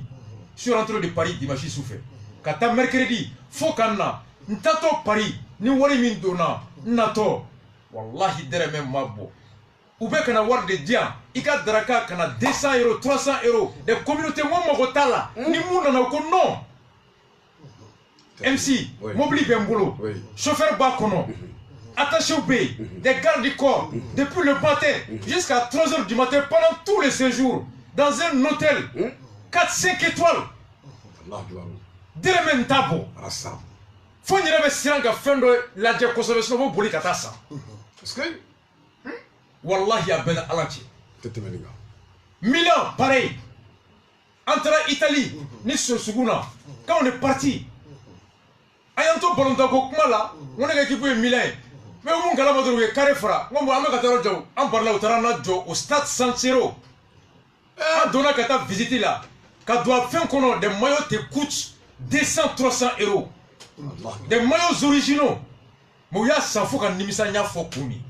je suis rentré de Paris dimanche sufɛ ka taa mercredi fo ka na n taatɔ Paris ni wari min donna n natɔ walahi dɛrɛmɛ ma bɔ u bɛ kana wari de di yan i ka daraka kana 200 euros 300 euros des communautés mo mago t'a la ni mun nana ko non MC mobili bɛ n bolo chauffeur b'a kɔnɔ attachés bɛ yen des gardes du corps depuis le matin jusqu'à 3 heures du matin pendant tous les séjours dans un hôtel 4-5 étoiles dɛrɛmɛ n t'a bɔ fo n yɛrɛ bɛ siran ka fɛn dɔ lajɛ kosɛbɛ sinon n bɛ boli ka taa san wallahi a bɛɛ na Ala cɛ Milan pareil an taara Italie ni sosugu na quand on est parti a y'an to balontanko kuma la n ko ne ka équipe ye Milan ye mais mun kalama dɔrɔn u ye carré fara n ko bon an bɛ ka taa yɔrɔ jɔ an barila u taara an na jɔ au stade San Siro an donna ka taa visite la ka don a fɛn kɔnɔ des maillots te coûtent 200-300 euros des maillots originaux mais u y'a san fo ka nimisa n y'a fɔ kun min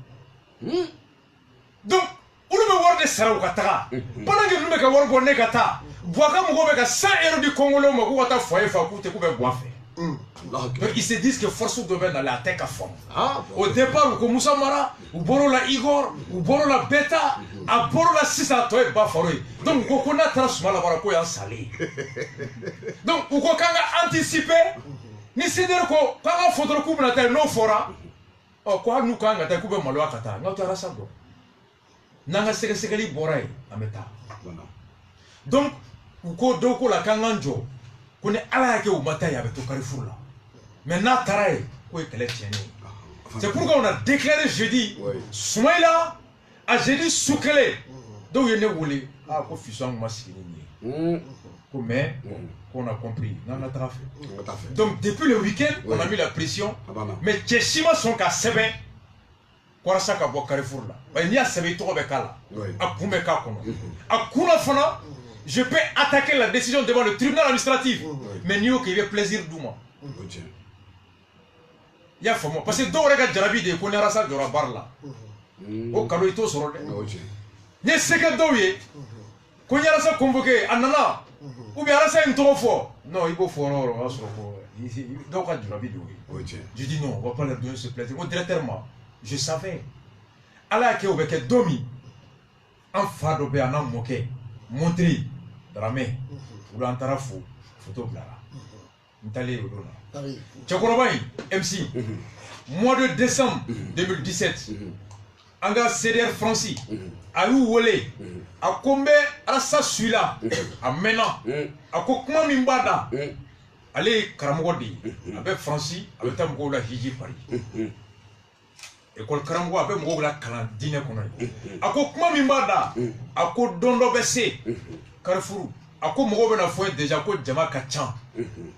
donc olu bɛ wari de sara u ka taga pendant que ninnu bɛ ka wari bɔ ne ka taa Bouaka mɔgɔw bɛ ka 100 euros di Congolais ma k'u ka taa foyer fa k'u tɛ k'u bɛ bɔ a fɛ Donc ils se disent que force domaine aller à tech à fond. Au départ, comme Moussa Mara, ou Borola Igor, ou Borola Beta, à Borola 6 à toi et Bafaroui. Donc, on connaît Transma la Barako et en salé. Donc, on a anticipé, ni c'est dire que quand on fait le coup, on a non fora. Oh, quoi, nous, quand on a un coup de malo à Kata, on a un rassemble. Nanga sekali borai ameta. Donc, uko doko la kanganjo, kone ala yake umata ya beto Carrefour là. Maintenant, Taraï, c'est pourquoi on a déclaré jeudi, Soumaïla, a jeudi Soukele. Donc il y a une roulée, ah, qu'on fait ça en masculine. Mais, qu'on a compris, on a fait. Donc depuis le week-end, on a mis la pression, mais Tcheshima sont qu'à Sebe, pour ça qu'à boire Carrefour là. Il y a Sebe trop de cas là, à Koumeka Kono. À Kounafana, je peux attaquer la décision devant le tribunal administratif, mais n'y a aucun plaisir d'ouma. Il y a femme parce que deux regards jarabi de connaît rasa de la barre là. Au cadeau il t'ose rôle. N'y a second doué. Connaît rasa convoqué anana. Ou bien rasa une trop fort. Non il faut fort on va se reposer. Donc à jarabi de oui. Je dis non on va pas leur donner ce plaisir. Au directement je savais. Allah qui obéit domi. En fado be anam moqué. Montrer dramé. Ou l'antarafo photo blara. N'allez au dona. Tchakorobaï, MC, mois de décembre 2017, Anga CDR Francis, a eu volé, a combé à sa celui-là, à Mena, à Kokma Mimbada, allez Karamogodi, avec Francis, avec Tamgola Hiji Paris. École Karamgo avec Mogola Kalandine Konai. À Kokma Mimbada, à Kodondo Bessé, Carrefour. Ako mogo bena foye déjà ko jama ka chan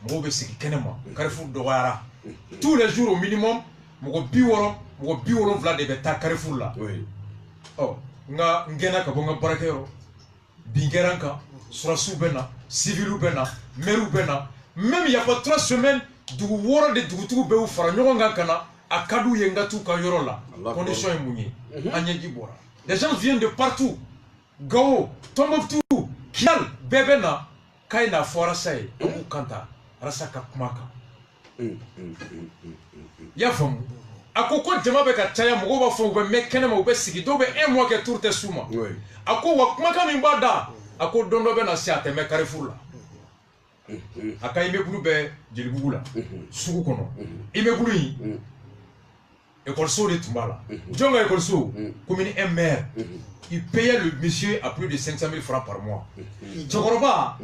mogo be sigi kenema Carrefour dogara tous les jours au minimum mogo biworo vla de beta Carrefour là oh nga ngena ka bonga barakero bingeranka surasu bena civilu bena meru bena même il y a pas 3 semaines du woro de dugutu be u fara nyogonga kana akadu yenga tu ka yoro là condition est mouni anyeji bora les gens viennent de partout Gao Tombouctou Kial bebena kaina fora sai ou kanta rasaka kumaka ya fam akoko jama be ka taya mo ba fo be mekene mo be sigi do be un mois que tourte suma ako wa kumaka mi bada ako dondo be na siate me Carrefour la akai me bulu be jelibugu la sugu kono ime bulu yi école so de tumbala jonga école so commune un maire il payait le monsieur à plus de 500 000 francs par mois. Tchokoroba,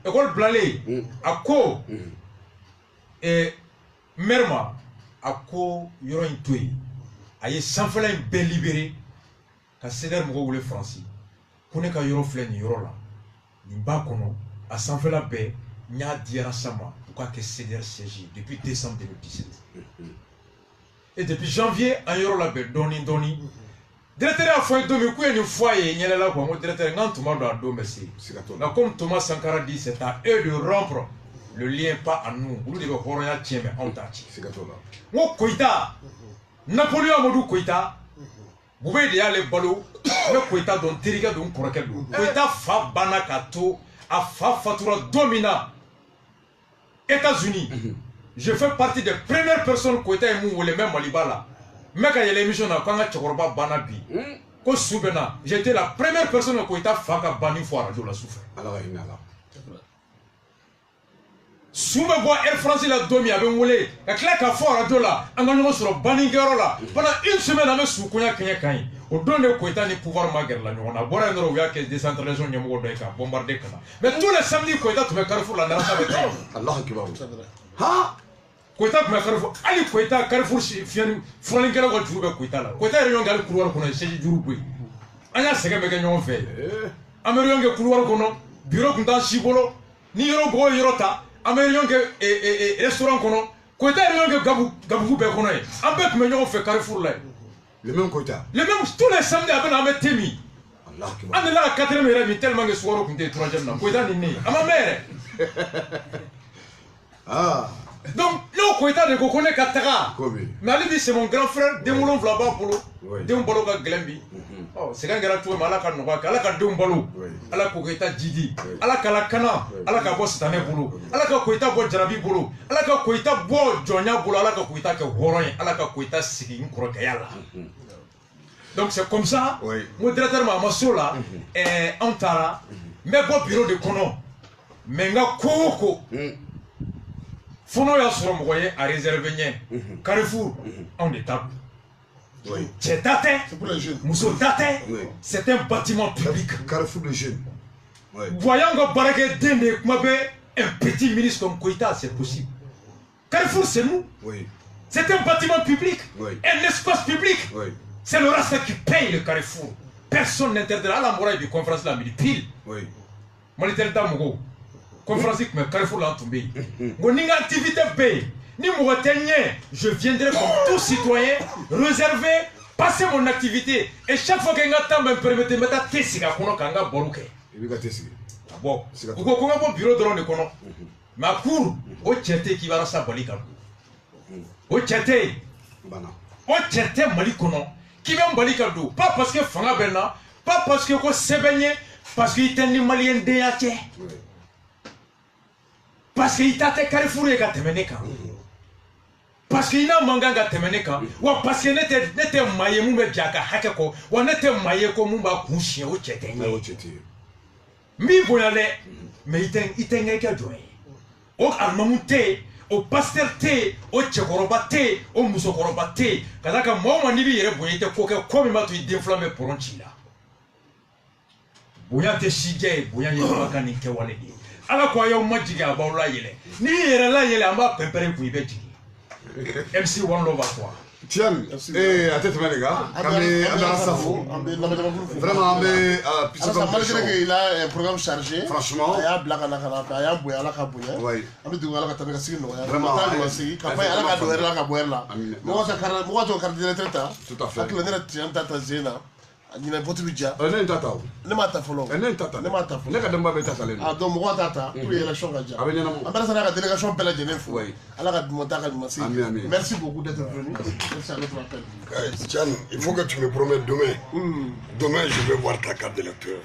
école Blalé, à quoi et Merma, à quoi il y aura une touille. Aïe, sans faire un bel libéré, quand c'est d'ailleurs mon gars français. Qu'on est qu'à yoro flène yoro là. Nimba kono, à sans faire la paix, nya diara sama, pourquoi que c'est d'ailleurs siège depuis décembre 2017. Et depuis janvier, à yoro la paix, doni. Directeur a fait deux coups une fois et il y a là pour moi directeur quand tout le monde a deux merci. Comme Thomas Sankara dit c'est à eux de rompre le lien pas à nous. Vous devez voir un tien mais on t'a dit. Moi Koïta Napoléon Amadou Koïta vous voyez déjà les ballots mais Koïta dont Teriga dont Korakel Koïta fa banakato a fa fatura domina États-Unis. Je fais partie des premières personnes Koïta et mou les mêmes Malibala. Mais quand il y a l'émission, quand on a Tchokoroba Banabi, quand Soubena, j'étais la première personne qui a été faka bani fois radio la souffre. Alors, il y a là. Souma voit Air France la domi avec Moulé, la claque à fort radio là, en gagnant sur le banigaro là. Pendant une semaine, on a sous Kouya Kenya. Au don de Koïta ni pouvoir maguer là. On a boire un euro qui est décentralisation de Yamou Deka, bombardé Kana. Mais tous les samedis, Koïta, tu mets Carrefour la nana avec toi. Allah qui va vous. Ha? Koïta kuma Carrefour ali Koïta Carrefour fiani fronin kala ko juru be Koïta la Koïta réunion gal couloir kono seji juru boy anya sege be ganyo fe amérion ge couloir kono bureau kunta shibolo ni yoro go yorota amérion ge restaurant kono Koïta réunion ge gabu be kono e ambe kuma nyo fe Carrefour la le même Koïta le même tous les samedis avec amé temi Allah ki ba ande la 4e heure tellement que soiro kunte 3e na Koïta ni ni ama mere ah. Donc, là, Koïta de Kokone Katara. Mais Ali dit c'est mon grand frère, Demoulon Vlaba Polo, Demoulon Glembi. c'est quand il y a ala ka noba ala ka denw balo ala ko ita jidi ala ka kana ala ka bo sitane bolo ala ka ko ita bo jarabi bolo ala ka ko ita bo jonya bolo ala ka ko ita ke horon ala ka ko ita sigi nkoro ke yalla. Donc c'est comme ça modérateur ma masola on tara mais bo bureau de kono mais nga koko fono ya soro mo ye a réserver nye Carrefour on étape. C'est daté, c'est un bâtiment public. Carrefour de jeunes. Voyons que Baraké Dende un petit ministre comme Koïta, c'est possible. Carrefour, c'est nous. C'est un bâtiment public, un espace public. C'est le reste qui paye le Carrefour. Personne n'interdira à la morale de conférence là, mais du pile. Malitaire d'Amogo. Conférence mais Carrefour l'a tombé. Mon activité paye. Ni je viendrai comme tout citoyen, réserver, passer mon activité. Et chaque fois que je me permets de mettre tes cigares, je vais bon, vous bureau de l'on ma cour, au tchète qui va rester balika. Au tchète, malikono, qui vient balika d'où? Pas parce que Fanga Bena, pas parce que c'est baigné, parce qu'il est un malien déaché. Parce qu'il t'a fait Carrefour et Gatemeneka. Parce qu'il y a un manga qui ou parce qu'il n'était maillé mou me diaka hakeko ou n'était maillé comme mou coucher au tchété. Mi boyale mais il t'engage à jouer. Au almamouté, au pasteur té, au tchekorobaté, au mousokorobaté, kadaka moi nibi yere boyete koke comme ma tu déflammé pour un chila. Boyate shige, boyane bakani kewale. Ala kwa yo majiga ba la yele. Ni yere la yele amba pepere ku ibeti. MC One Love à toi. Tiens, et à tête les gars, vraiment, malgré qu'il a un programme chargé, franchement, il y a blague à la canapé, il y a bouillé à la cabouille, il y a la cabouille, vraiment, tout à fait. Nina votu bija. Ne tata. Ne mata follow. Ne tata. Ne mata follow. Ne ka demba be tata le. Ah donc moi tata pour l'élection gaja. Ambara sana ka délégation pela Genève. Oui. Ala ka monta ka masi. Merci beaucoup d'être venu. Merci à notre appel. Tiens, il faut que tu me promettes demain. Demain je vais voir ta carte d'électeur.